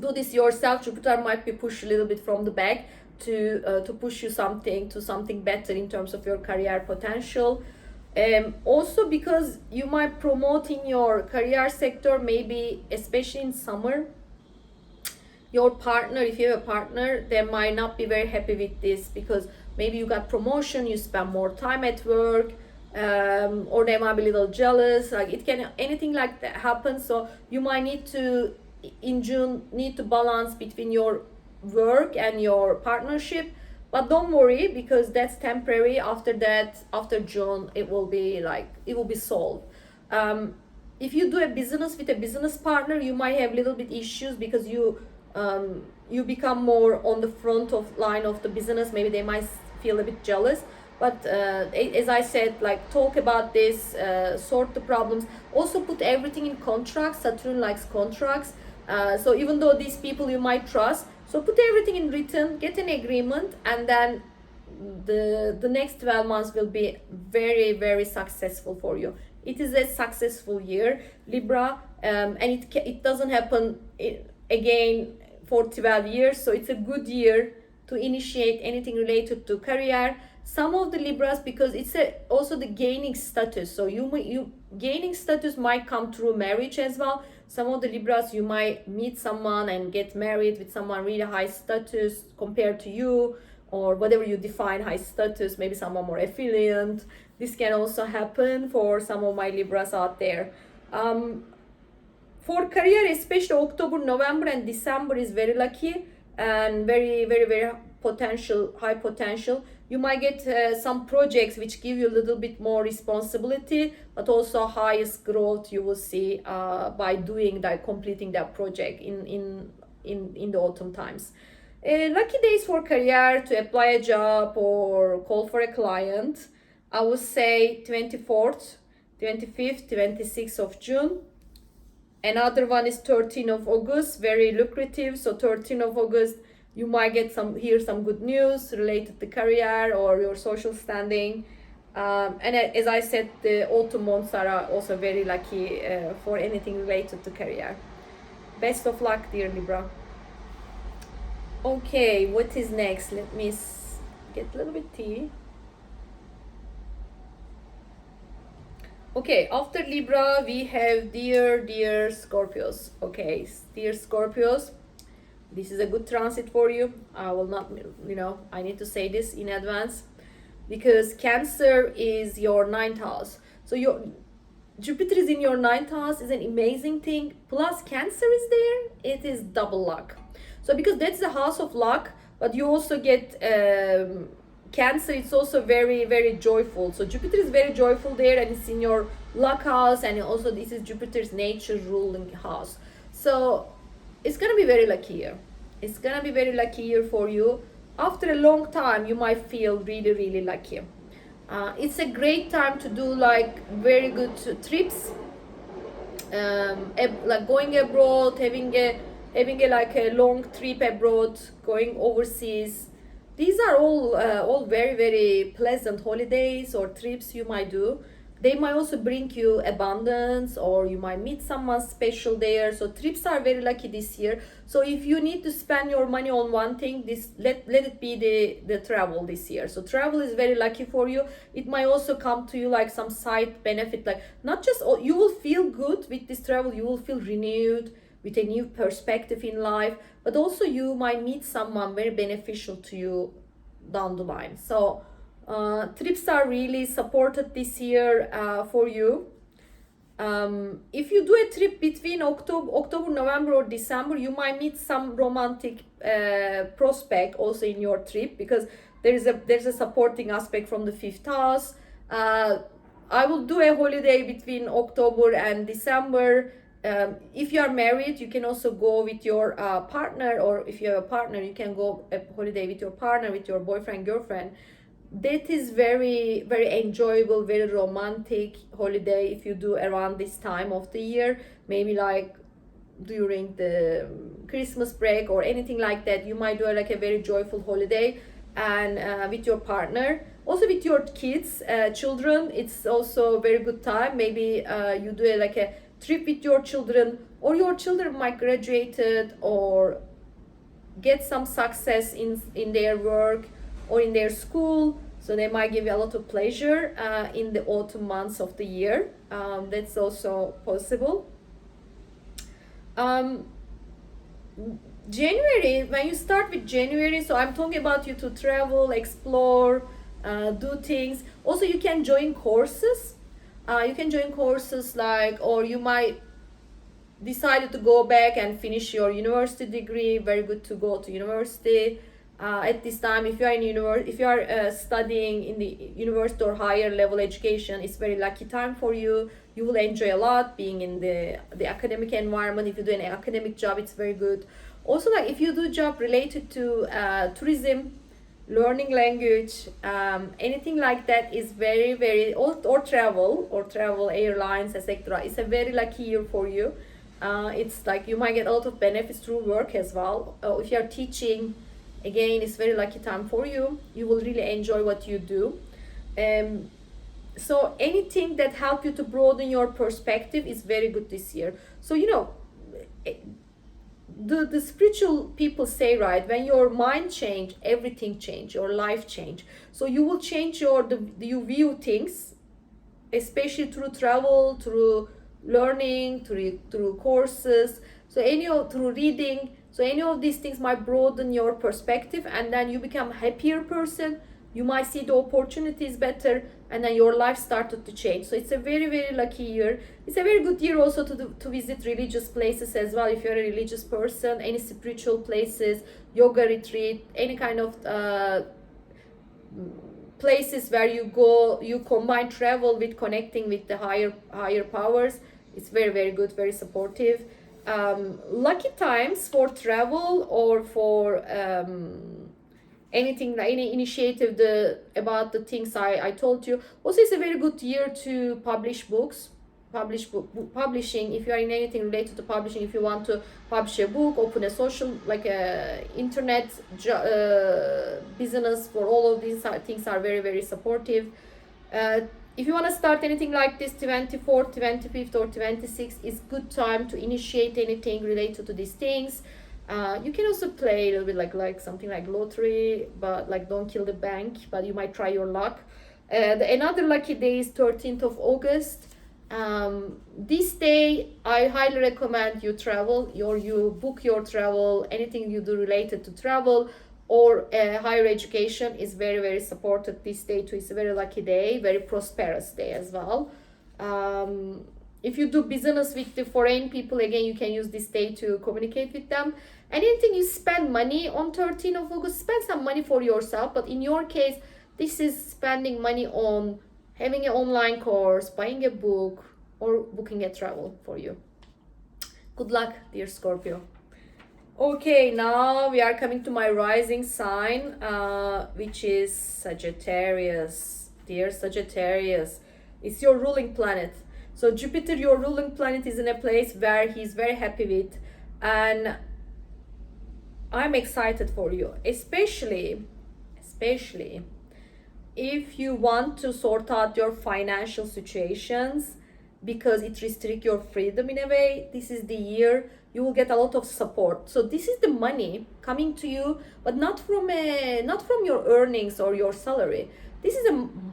do this yourself, Jupiter might be pushed a little bit from the back to push you to something better in terms of your career potential. Also because you might promote in your career sector, maybe especially in summer, your partner, if you have a partner, they might not be very happy with this, because maybe you got promotion, you spend more time at work, or they might be a little jealous. Like anything like that happen. So you might need to, in June, balance between your work and your partnership. But don't worry, because that's temporary. After that, after June, it will be solved. If you do a business with a business partner, you might have little bit issues, because you become more on the front of line of the business. Maybe they might feel a bit jealous. But as I said, like, talk about this, sort the problems. Also put everything in contracts. Saturn likes contracts. So even though these people you might trust, so put everything in written, get an agreement, and then the next 12 months will be very, very successful for you. It is a successful year, Libra, and it doesn't happen again for 12 years. So it's a good year to initiate anything related to career. Some of the Libras, because it's also the gaining status. So you gaining status might come through marriage as well. Some of the Libras, you might meet someone and get married with someone really high status compared to you, or whatever you define high status, maybe someone more affluent. This can also happen for some of my Libras out there. For career, especially October, November, and December is very lucky and very, very, very high potential. You might get some projects which give you a little bit more responsibility, but also highest growth you will see by completing that project in the autumn times. Lucky days for career, to apply a job or call for a client, I would say 24th, 25th, 26th of June. Another one is 13th of August, very lucrative. So 13th of August, you might hear some good news related to career or your social standing. And as I said, the autumn months are also very lucky for anything related to career. Best of luck, dear Libra. Okay, what is next? Let me get a little bit tea. Okay, after Libra, we have dear Scorpios. Okay, dear Scorpios, this is a good transit for you. I will not, I need to say this in advance, because Cancer is your 9th house. So your Jupiter is in your 9th house is an amazing thing. Plus Cancer is there. It is double luck. So because that's the house of luck, but you also get Cancer. It's also very, very joyful. So Jupiter is very joyful there, and it's in your luck house, and also this is Jupiter's nature ruling house. So it's gonna be very lucky year. It's gonna be very lucky year for you. After a long time, you might feel really, really lucky. It's a great time to do like very good trips. like going abroad, having a like a long trip abroad, going overseas. These are all very very pleasant holidays or trips you might do. They might also bring you abundance, or you might meet someone special there. So trips are very lucky this year. So if you need to spend your money on one thing, this let it be the travel this year. So travel is very lucky for you. It might also come to you like some side benefit, like not just you will feel good with this travel, you will feel renewed with a new perspective in life, but also you might meet someone very beneficial to you down the line. So trips are really supported this year for you. If you do a trip between October, November, or December, you might meet some romantic prospect also in your trip, because there's a supporting aspect from the fifth house. I will do a holiday between October and December. If you are married, you can also go with your partner, or if you have a partner, you can go a holiday with your partner, with your boyfriend, girlfriend. That is very very enjoyable, very romantic holiday if you do around this time of the year, maybe like during the Christmas break or anything like that. You might do like a very joyful holiday, and with your partner, also with your kids, children. It's also a very good time. Maybe you do like a trip with your children, or your children might graduated or get some success in their work or in their school, so they might give you a lot of pleasure in the autumn months of the year. That's also possible. January, when you start with January, so I'm talking about you to travel, explore, do things. Also you can join courses. You can join courses like, or you might decide to go back and finish your university degree. Very good to go to university at this time. If you are if you are studying in the university or higher level education, it's very lucky time for you. You will enjoy a lot being in the academic environment. If you do an academic job, it's very good. Also, like if you do job related to tourism, learning language, anything like that is very very, or travel airlines, etc. It's a very lucky year for you. It's like you might get a lot of benefits through work as well. If you are teaching, again, it's very lucky time for you. You will really enjoy what you do. So anything that help you to broaden your perspective is very good this year. So the spiritual people say, right, when your mind change, everything change, your life change. So you will change you view things, especially through travel, through learning, through courses, so through reading. So any of these things might broaden your perspective, and then you become a happier person. You might see the opportunities better, and then your life started to change. So it's a very very lucky year. It's a very good year also to visit religious places as well. If you're a religious person, any spiritual places, yoga retreat, any kind of places where you combine travel with connecting with the higher powers. It's very very good, very supportive. Lucky times for travel or for anything, any initiative about the things I told you. Also, it's a very good year to publish books. Publishing, if you are in anything related to publishing, if you want to publish a book, open a social, like a internet business, for all of these things are very very supportive. If you want to start anything like this, 24th, 25th, or 26th is good time to initiate anything related to these things. You can also play a little bit like something like lottery, but like don't kill the bank, but you might try your luck. Another lucky day is 13th of August. This day I highly recommend you travel, you book your travel. Anything you do related to travel or higher education is very very supported this day too. It's a very lucky day, very prosperous day as well. If you do business with the foreign people, again, you can use this day to communicate with them. Anything you spend money on 13th of August, spend some money for yourself. But in your case, this is spending money on having an online course, buying a book, or booking a travel for you. Good luck, dear Scorpio. Okay, now we are coming to my rising sign, which is Sagittarius. Dear Sagittarius, it's your ruling planet. So Jupiter, your ruling planet, is in a place where he's very happy with, and I'm excited for you, especially if you want to sort out your financial situations, because it restricts your freedom in a way. This is the year you will get a lot of support. So this is the money coming to you, but not from your earnings or your salary. This is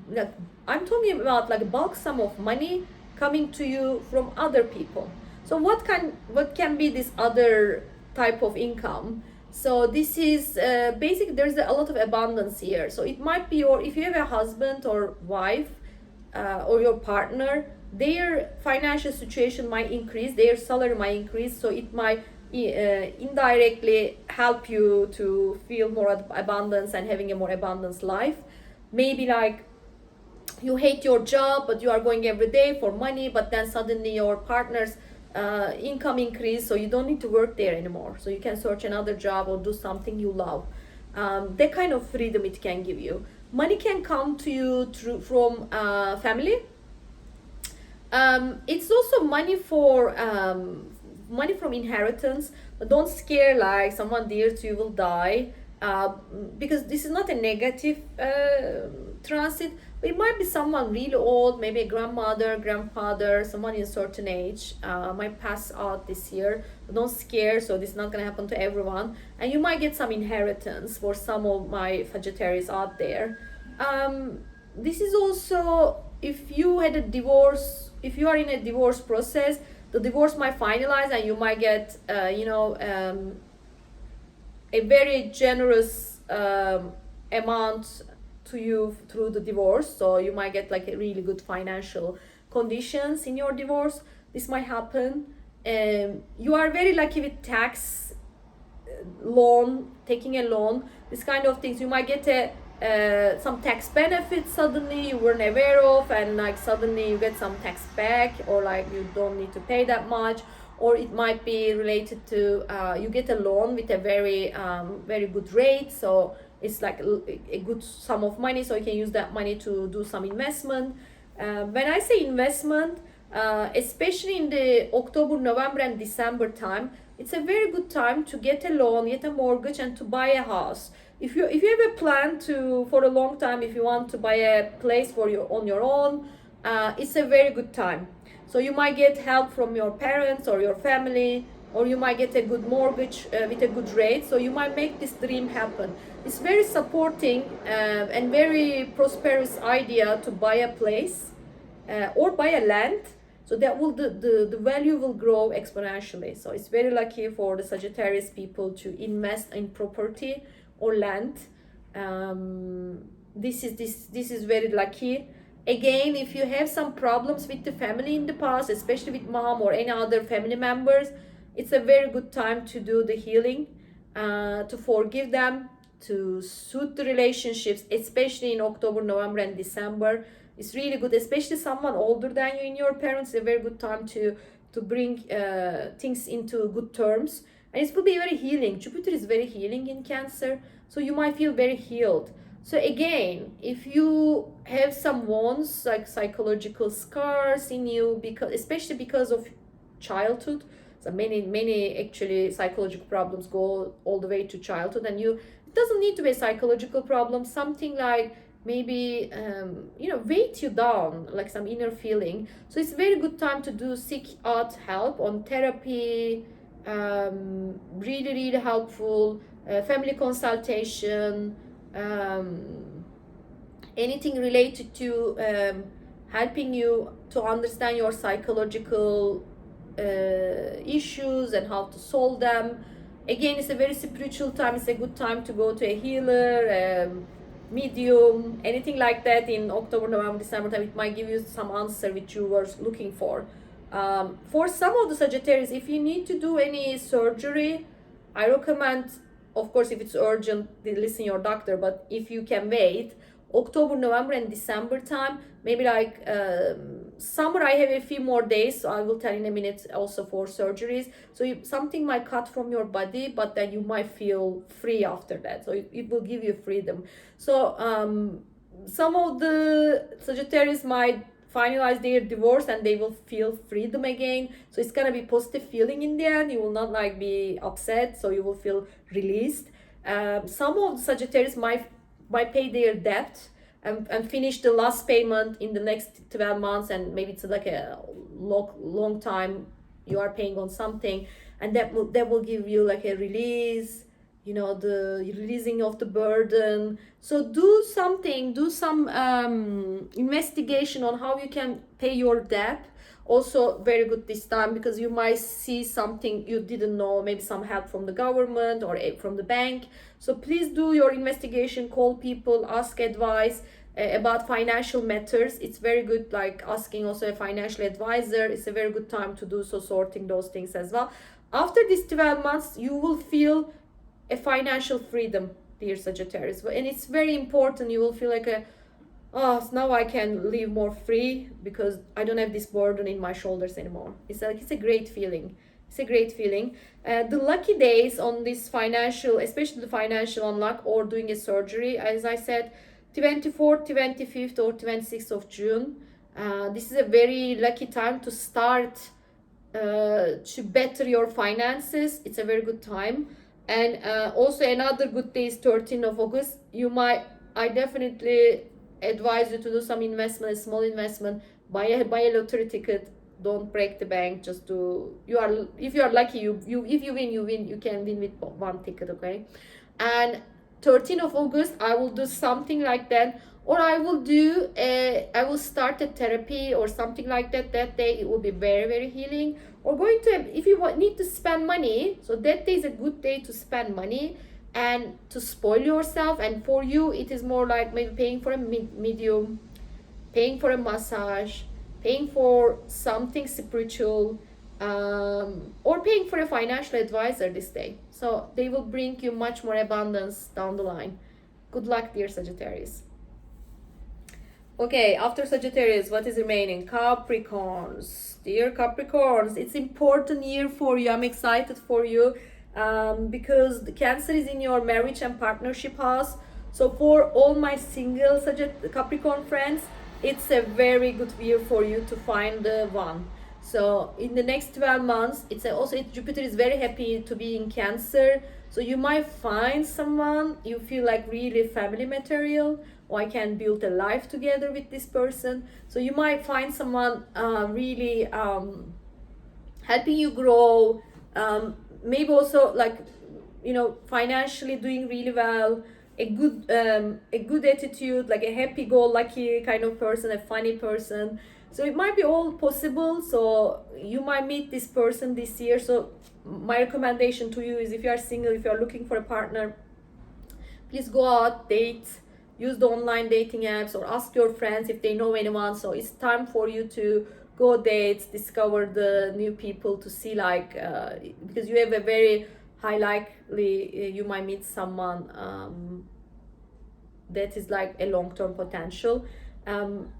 like, I'm talking about like a bulk sum of money coming to you from other people. So what can be this other type of income? So this is basic. There's a lot of abundance here. So it might be if you have a husband or wife or your partner, their financial situation might increase, their salary might increase, so it might indirectly help you to feel more abundance and having a more abundance life. Maybe like you hate your job, but you are going every day for money, but then suddenly your partner's income increase, so you don't need to work there anymore, so you can search another job or do something you love. That kind of freedom it can give you. Money can come to you from family. It's also money from inheritance, but don't scare like someone dear to you will die, because this is not a negative transit. It might be someone really old, maybe a grandmother, grandfather, someone in a certain age might pass out this year. But don't scare, so this is not going to happen to everyone. And you might get some inheritance for some of my Sagittarius out there. This is also, if you had a divorce, if you are in a divorce process, the divorce might finalize and you might get, a very generous amount to you through the divorce. So you might get like a really good financial conditions in your divorce. This might happen. You are very lucky with tax loan, taking a loan, this kind of things. You might get some tax benefits suddenly you weren't aware of, and like suddenly you get some tax back, or like you don't need to pay that much. Or it might be related to you get a loan with a very good rate, so it's like a good sum of money, so you can use that money to do some investment. When I say investment, especially in the October, November and December time, it's a very good time to get a loan, get a mortgage, and to buy a house. If you have a plan for a long time, if you want to buy a place on your own, it's a very good time. So you might get help from your parents or your family, or you might get a good mortgage with a good rate, so you might make this dream happen. It's very supporting and very prosperous idea to buy a place or buy a land, so that will the value will grow exponentially. So it's very lucky for the Sagittarius people to invest in property or land. This is very lucky. Again, if you have some problems with the family in the past, especially with mom or any other family members, it's a very good time to do the healing, to forgive them, to soothe the relationships, especially in October, November and December. It's really good, especially someone older than you and your parents. It's a very good time to bring things into good terms. And it will be very healing. Jupiter is very healing in Cancer, so you might feel very healed. So again, if you have some wounds, like psychological scars in you, especially because of childhood, so many actually psychological problems go all the way to childhood, and it doesn't need to be a psychological problem. Something like maybe weight you down, like some inner feeling. So it's a very good time to seek out help on therapy. Really helpful. Family consultation. Anything related to helping you to understand your psychological issues and how to solve them. Again, it's a very spiritual time. It's a good time to go to a healer, medium, anything like that in October, November, December time. It might give you some answer which you were looking for. For some of the Sagittarius, if you need to do any surgery, I recommend, of course, if it's urgent, listen your doctor, but if you can wait, October, November and December time, maybe like summer, I have a few more days, so I will tell in a minute also for surgeries. So something might cut from your body, but then you might feel free after that, so it will give you freedom. So some of the Sagittarius might finalize their divorce and they will feel freedom again. So it's gonna be positive feeling in the end. You will not like be upset, so you will feel released. Some of the Sagittarius might pay their debt and finish the last payment in the next 12 months, and maybe it's like a long time you are paying on something, and that will give you like a release, you know, the releasing of the burden. So do some investigation on how you can pay your debt. Also very good this time, because you might see something you didn't know, maybe some help from the government or from the bank. So please do your investigation, call people, ask advice about financial matters. It's very good, like asking also a financial advisor. It's a very good time to do so, sorting those things as well. After these 12 months, you will feel a financial freedom, dear Sagittarius, and it's very important. You will feel like oh, now I can live more free because I don't have this burden in my shoulders anymore. It's like, it's a great feeling. It's a great feeling. The lucky days on this financial, especially the financial unlock or doing a surgery, as I said, 24th, 25th or 26th of June. This is a very lucky time to start to better your finances. It's a very good time. And also another good day is 13th of August. I definitely advise you to do some investment, a small investment, buy a lottery ticket. Don't break the bank. Just do, if you are lucky, if you win, you can win with one ticket, okay? And 13th of August, I will do something like that, or I will start a therapy or something like that. That day it will be very, very healing. Or if you need to spend money, so that day is a good day to spend money and to spoil yourself. And for you, it is more like maybe paying for a medium, paying for a massage, paying for something spiritual, or paying for a financial advisor this day. So they will bring you much more abundance down the line. Good luck, dear Sagittarius. Okay, after Sagittarius, what is remaining? Capricorns. Dear Capricorns, it's important year for you. I'm excited for you because the Cancer is in your marriage and partnership house. So for all my single Capricorn friends, it's a very good year for you to find the one. So in the next 12 months, Jupiter is very happy to be in Cancer. So you might find someone you feel like really family material, or I can build a life together with this person. So you might find someone really helping you grow, maybe also like, you know, financially doing really well, a good attitude, like a happy-go-lucky kind of person, a funny person. So it might be all possible. So you might meet this person this year. So my recommendation to you is, if you are single, if you are looking for a partner, please go out, date, use the online dating apps, or ask your friends if they know anyone. So it's time for you to go date, discover the new people, to see like because you have a very high likely you might meet someone that is like a long-term potential.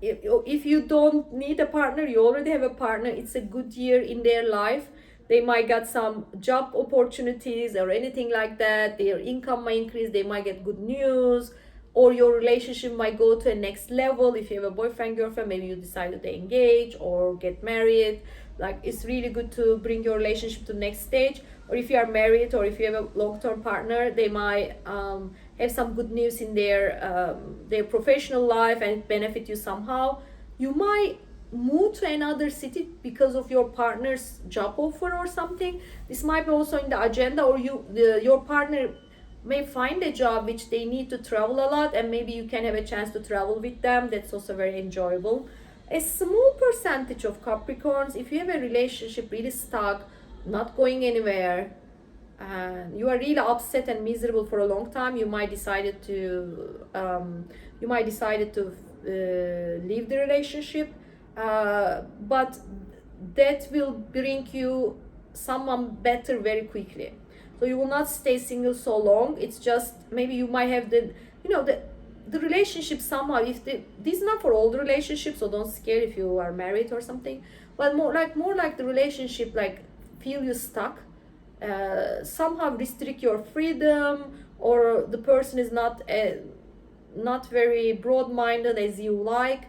If you don't need a partner, you already have a partner, it's a good year in their life. They might get some job opportunities or anything like that. Their income might increase, they might get good news, or your relationship might go to a next level. If you have a boyfriend, girlfriend, maybe you decide to engage or get married. Like, it's really good to bring your relationship to the next stage. Or if you are married, or if you have a long-term partner, they might have some good news in their professional life and benefit you somehow. You might move to another city because of your partner's job offer or something. This might be also in the agenda, or your partner may find a job which they need to travel a lot, and maybe you can have a chance to travel with them. That's also very enjoyable. A small percentage of Capricorns, if you have a relationship really stuck, not going anywhere, and you are really upset and miserable for a long time, you might decide to leave the relationship, but that will bring you someone better very quickly. So you will not stay single so long. It's just maybe you might have the relationship somehow. This is not for all the relationships, so don't scare if you are married or something. But more like the relationship, like, feel you stuck, somehow restrict your freedom, or the person is not very broad-minded as you like.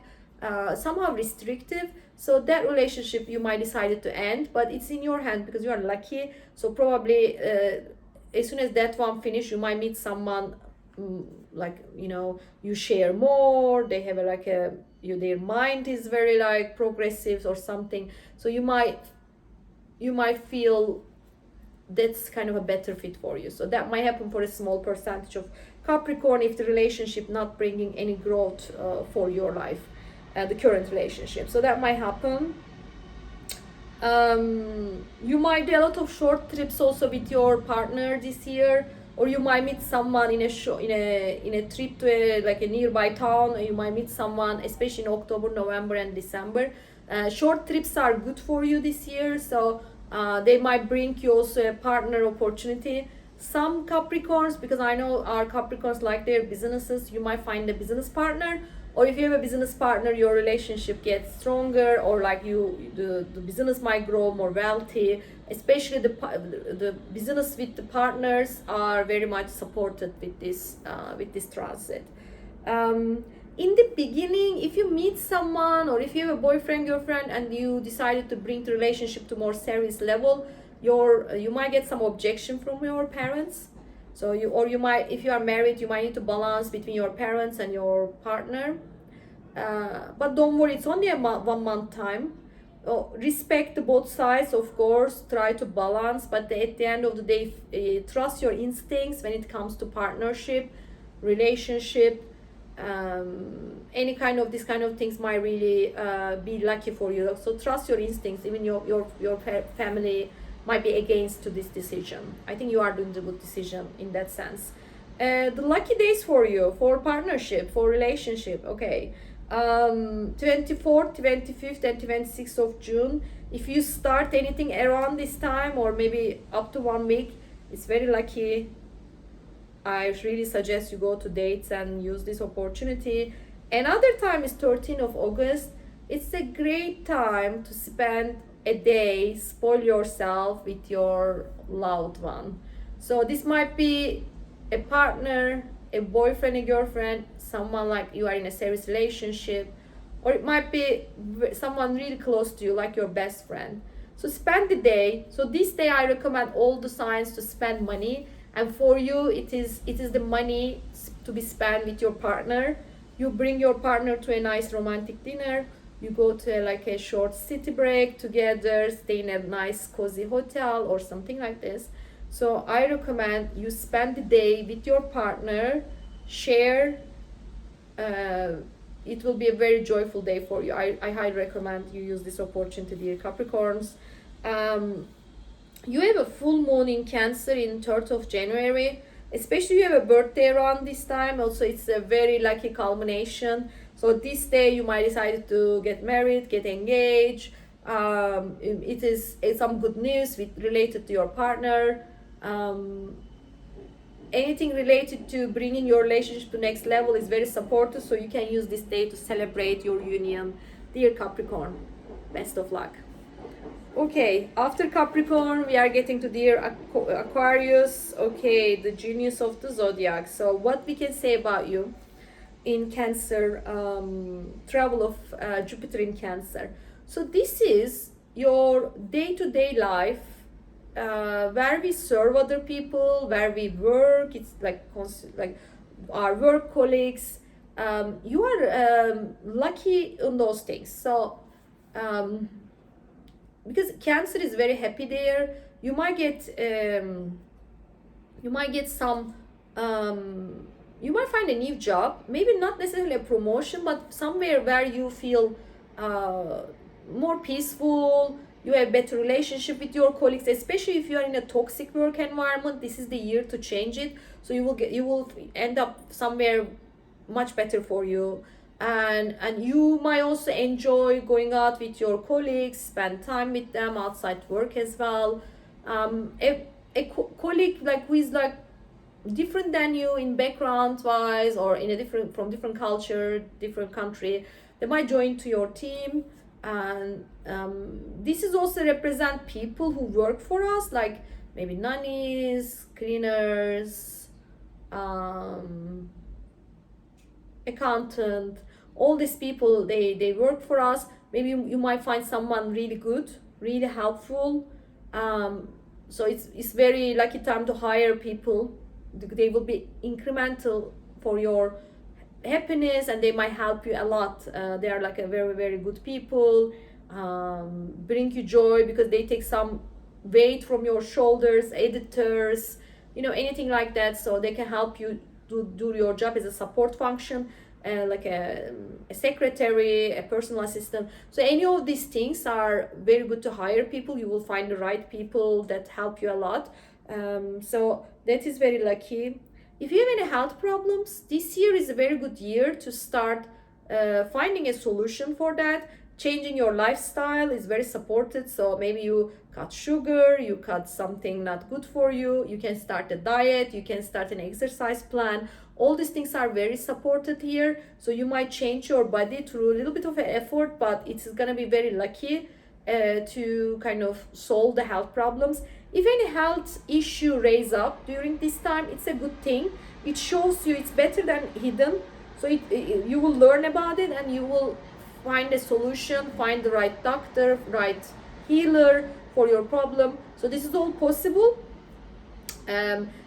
somehow restrictive. So that relationship you might decided to end, but it's in your hand because you are lucky. So probably as soon as that one finish, you might meet someone like, you know, you share more, they have like a their mind is very like progressive or something. So you might feel that's kind of a better fit for you. So that might happen for a small percentage of Capricorn if the relationship not bringing any growth for your life, the current relationship. So that might happen. You might do a lot of short trips also with your partner this year, or you might meet someone in a trip to a nearby town, or you might meet someone especially in October, November and December. Short trips are good for you this year, so they might bring you also a partner opportunity. Some Capricorns, because I know our Capricorns like their businesses, you might find a business partner, or if you have a business partner, your relationship gets stronger, or like the business might grow more wealthy. Especially the business with the partners are very much supported with this transit. In the beginning, if you meet someone, or if you have a boyfriend, girlfriend, and you decided to bring the relationship to more serious level, you might get some objection from your parents. So you might, if you are married, you might need to balance between your parents and your partner. But don't worry, it's only a 1 month time. Respect both sides, of course, try to balance, but at the end of the day, trust your instincts when it comes to partnership, relationship. Any kind of this kind of things might really be lucky for you. So trust your instincts. Even your family might be against to this decision. I think you are doing the good decision in that sense. The lucky days for you, for partnership, for relationship, okay. 24th, 25th and 26th of June. If you start anything around this time, or maybe up to 1 week, it's very lucky. I really suggest you go to dates and use this opportunity. Another time is 13th of August. It's a great time to spend a day, spoil yourself with your loved one. So this might be a partner, a boyfriend, a girlfriend, someone like you are in a serious relationship, or it might be someone really close to you, like your best friend. So spend the day. So this day I recommend all the signs to spend money, and for you it is the money to be spent with your partner. You bring your partner to a nice romantic dinner, you go to like a short city break together, stay in a nice cozy hotel or something like this. So I recommend you spend the day with your partner, share. It will be a very joyful day for you. I highly recommend you use this opportunity, dear Capricorns. You have a full moon in Cancer in 3rd of January. Especially you have a birthday around this time. Also, it's a very lucky culmination. So this day you might decide to get married, get engaged. It's some good news related to your partner. Anything related to bringing your relationship to next level is very supportive, so you can use this day to celebrate your union, dear Capricorn. Best of luck. Okay, after Capricorn we are getting to dear Aquarius. Okay, the genius of the zodiac. So what we can say about you in Cancer, travel of Jupiter in Cancer. So this is your day-to-day life, where we serve other people, where we work. It's like our work colleagues. You are lucky in those things. So because Cancer is very happy there, you might get some you might find a new job, maybe not necessarily a promotion, but somewhere where you feel more peaceful. You have better relationship with your colleagues, especially if you are in a toxic work environment. This is the year to change it. So you will end up somewhere much better for you, and you might also enjoy going out with your colleagues, spend time with them outside work as well. A colleague like who is like different than you in background wise, or in a from different culture, different country, they might join to your team. And this is also represent people who work for us, like maybe nannies, cleaners, accountant, all these people, they work for us. Maybe you might find someone really good, really helpful. So it's very lucky time to hire people. They will be incremental for your happiness, and they might help you a lot. They are like a very, very good people, bring you joy because they take some weight from your shoulders, editors, anything like that. So they can help you do your job as a support function, like a secretary, a personal assistant. So any of these things are very good to hire people. You will find the right people that help you a lot. So that is very lucky. If you have any health problems, this year is a very good year to start finding a solution for that. Changing your lifestyle is very supported. So maybe you cut sugar, you cut something not good for you, you can start a diet, you can start an exercise plan. All these things are very supported here. So you might change your body through a little bit of an effort, but it's gonna be very lucky to kind of solve the health problems. If any health issue raise up during this time, it's a good thing. It shows you it's better than hidden. So you will learn about it, and you will find a solution, find the right doctor, right healer for your problem. So this is all possible.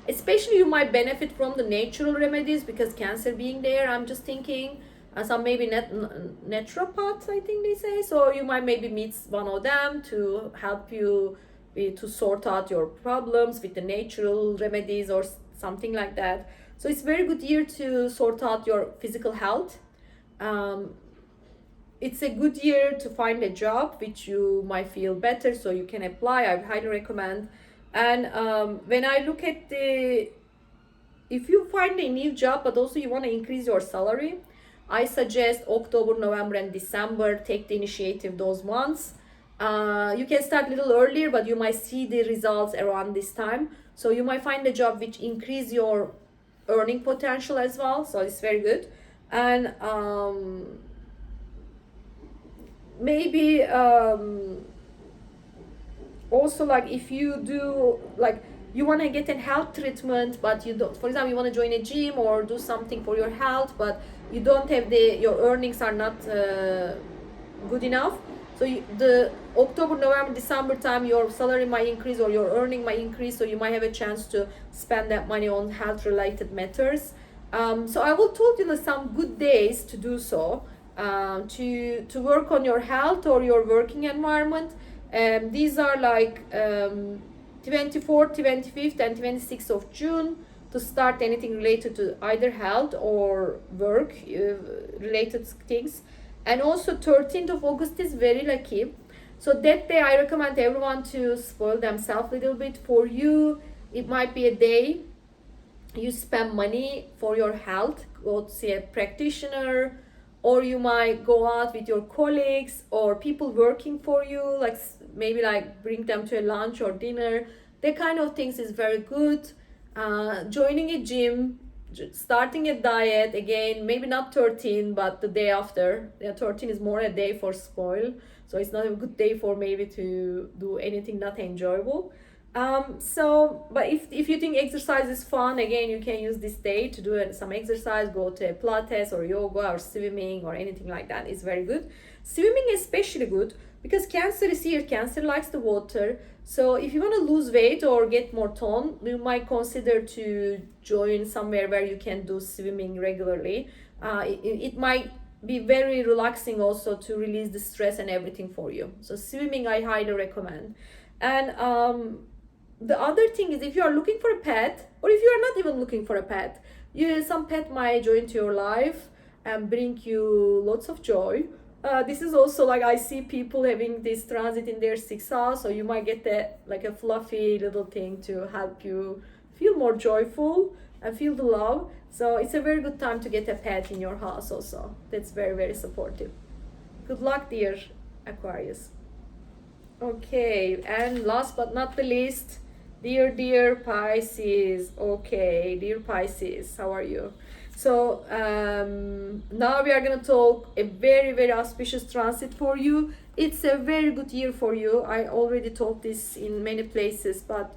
Especially you might benefit from the natural remedies, because Cancer being there, I'm just thinking some maybe naturopaths, I think they say. So you might maybe meet one of them to help you to sort out your problems with the natural remedies or something like that. So it's very good year to sort out your physical health. It's a good year to find a job which you might feel better, so you can apply. I highly recommend. And when I look at if you find a new job but also you want to increase your salary, I suggest October, November and December. Take the initiative those months. You can start a little earlier, but you might see the results around this time. So you might find a job which increase your earning potential as well. So it's very good. And maybe also, like, if you do, like, you want to get a health treatment, but you don't, for example, you want to join a gym or do something for your health, but you don't have your earnings are not good enough. So the October, November, December time, your salary might increase or your earning might increase. So you might have a chance to spend that money on health related matters. So I will tell you some good days to do so, to work on your health or your working environment. These are like 24th, 25th and 26th of June to start anything related to either health or work related things. And also 13th of August is very lucky. So that day I recommend everyone to spoil themselves a little bit. For you, it might be a day you spend money for your health, go to see a practitioner, or you might go out with your colleagues or people working for you, like maybe like bring them to a lunch or dinner. That kind of things is very good. Joining a gym, starting a diet, again, maybe not 13, but the day after. Yeah, 13 is more a day for spoil. So it's not a good day for maybe to do anything not enjoyable. But if you think exercise is fun, again, you can use this day to do some exercise, go to a Pilates or yoga or swimming or anything like that. It's very good. Swimming is especially good because Cancer is here. Cancer likes the water. So if you want to lose weight or get more tone, you might consider to join somewhere where you can do swimming regularly. It might be very relaxing also to release the stress and everything for you. So swimming, I highly recommend. And the other thing is, if you are looking for a pet, or if you are not even looking for a pet, some pet might join to your life and bring you lots of joy. This is also like, I see people having this transit in their 6th house, so you might get like a fluffy little thing to help you feel more joyful and feel the love. So it's a very good time to get a pet in your house also. That's very, very supportive. Good luck, dear Aquarius. Okay, and last but not the least, dear Pisces. Okay, dear Pisces, how are you? So now we are going to talk a very, very auspicious transit for you. It's a very good year for you. I already told this in many places, but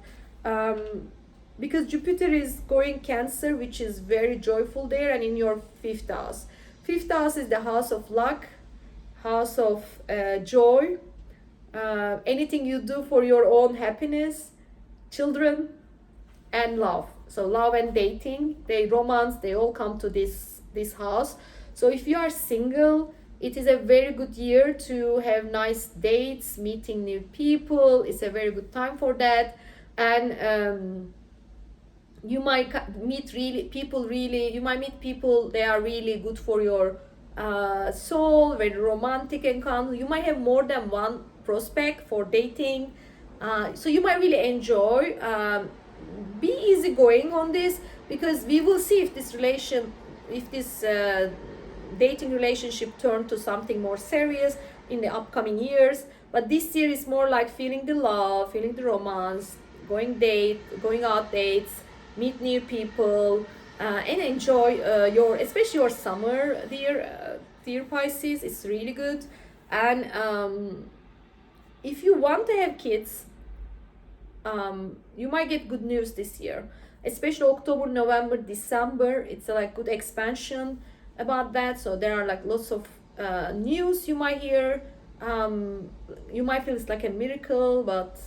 because Jupiter is going Cancer, which is very joyful there, and in your 5th house. Fifth house is the house of luck, house of joy, anything you do for your own happiness, children, and love. So love and dating, romance, they all come to this house. So if you are single, it is a very good year to have nice dates, meeting new people. It's a very good time for that. And you might meet you might meet people, they are really good for your soul, very romantic encounter. You might have more than one prospect for dating. So you might really enjoy. Be easygoing on this, because we will see if this dating relationship turn to something more serious in the upcoming years. But this year is more like feeling the love, feeling the romance, going out dates, meet new people, and enjoy especially your summer, dear Pisces. It's really good. And if you want to have kids, you might get good news this year, especially October, November, December. It's like good expansion about that. So there are like lots of news you might hear. You might feel it's like a miracle, but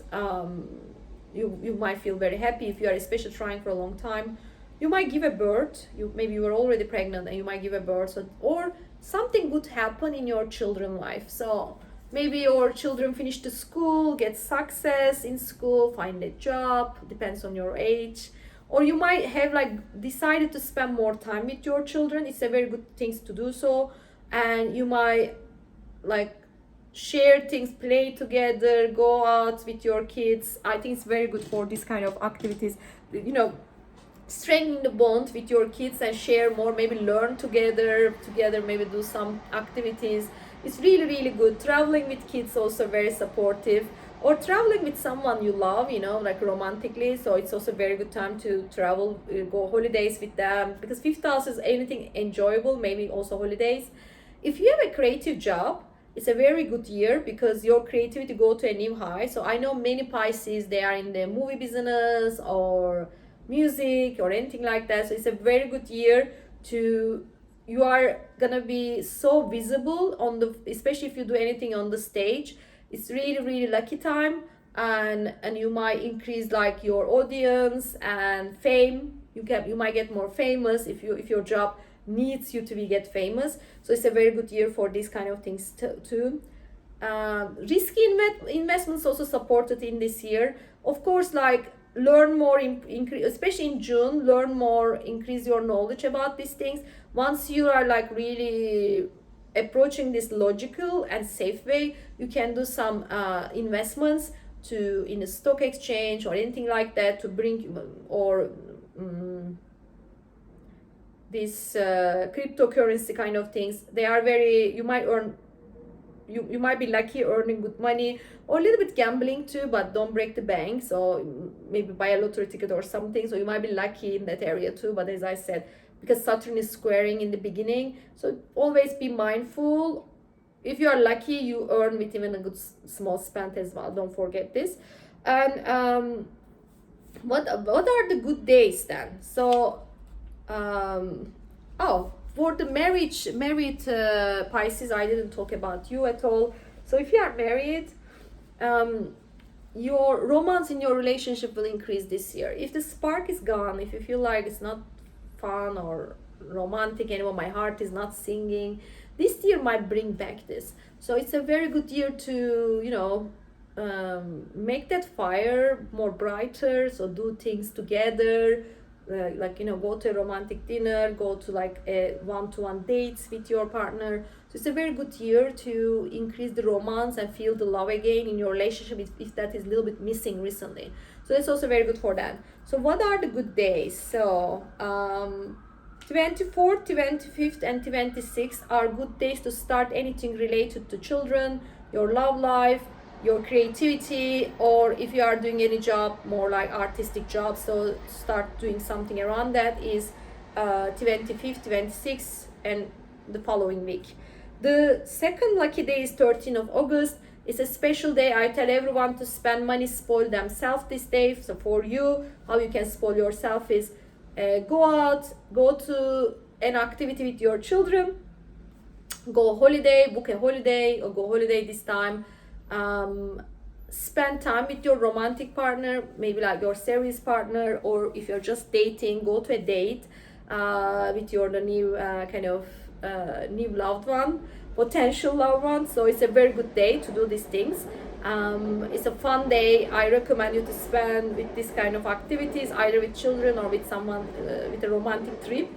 you might feel very happy if you are especially trying for a long time. You might give a birth. Maybe you were already pregnant and you might give a birth. So, or something good happen in your children's life. So maybe your children finish the school, get success in school, find a job, depends on your age. Or you might have like decided to spend more time with your children. It's a very good thing to do so. And you might like share things, play together, go out with your kids. I think it's very good for this kind of activities. Strengthening the bond with your kids and share more, maybe learn together, maybe do some activities. It's really, really good. Traveling with kids also very supportive. Or traveling with someone you love, like romantically. So it's also a very good time to travel, go holidays with them. Because fifth house is anything enjoyable, maybe also holidays. If you have a creative job, it's a very good year because your creativity go to a new high. So I know many Pisces, they are in the movie business or music or anything like that. So it's a very good year you are gonna be so visible especially if you do anything on the stage. It's really, really lucky time, and you might increase like your audience and fame. You might get more famous if your job needs you to get famous. So it's a very good year for these kind of things too. Risky investments also supported in this year. Of course, like learn more, increase, especially in June, learn more, increase your knowledge about these things. Once you are like really approaching this logical and safe way, you can do some investments in a stock exchange or anything like that to bring, or this cryptocurrency kind of things. They are you might earn, you might be lucky earning good money, or a little bit gambling too, but don't break the bank. So maybe buy a lottery ticket or something. So you might be lucky in that area too. But as I said, because Saturn is squaring in the beginning, so always be mindful. If you are lucky, you earn with even a good small spend as well. Don't forget this. And what are the good days then? So for the married Pisces, I didn't talk about you at all. So if you are married, your romance in your relationship will increase this year. If the spark is gone, if you feel like it's not fun or romantic anymore, my heart is not singing, this year might bring back this. So it's a very good year to make that fire more brighter. So do things together, go to a romantic dinner, go to like a one-to-one dates with your partner. So it's a very good year to increase the romance and feel the love again in your relationship if that is a little bit missing recently. So that's also very good for that. So what are the good days? So 24th, 25th and 26th are good days to start anything related to children, your love life, your creativity, or if you are doing any job, more like artistic jobs, so start doing something around that is 25th, 26th and the following week. The second lucky day is 13th of August. It's a special day. I tell everyone to spend money, spoil themselves this day. So for you, how you can spoil yourself is go out, go to an activity with your children, go holiday, book a holiday, or go holiday this time. Spend time with your romantic partner, maybe like your serious partner, or if you're just dating, go to a date with your new new loved one, potential loved one. So it's a very good day to do these things. It's a fun day. I recommend you to spend with this kind of activities, either with children or with someone, with a romantic trip,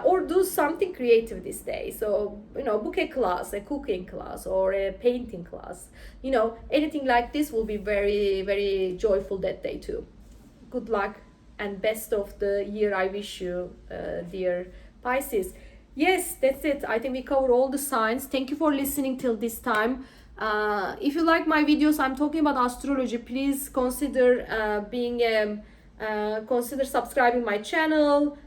or do something creative this day. So, book a class, a cooking class or a painting class. Anything like this will be very, very joyful that day too. Good luck and best of the year I wish you, dear Pisces. Yes, that's it. I think we covered all the signs. Thank you for listening till this time. If you like my videos, I'm talking about astrology, please consider consider subscribing my channel.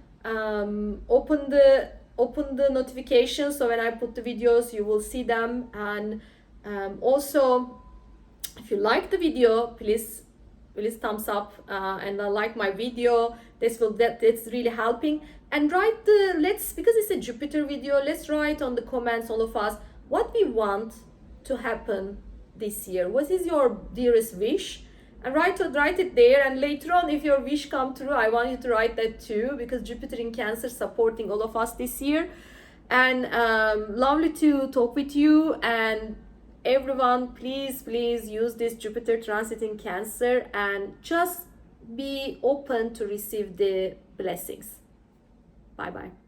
Open the notifications, so when I put the videos you will see them. And also, if you like the video, please thumbs up and like my video. That's really helping. And write because it's a Jupiter video, let's write on the comments, all of us, what we want to happen this year. What is your dearest wish? And write it there. And later on, if your wish come true, I want you to write that too, because Jupiter in Cancer supporting all of us this year. And lovely to talk with you. And everyone, please use this Jupiter transit in Cancer and just be open to receive the blessings. Bye bye.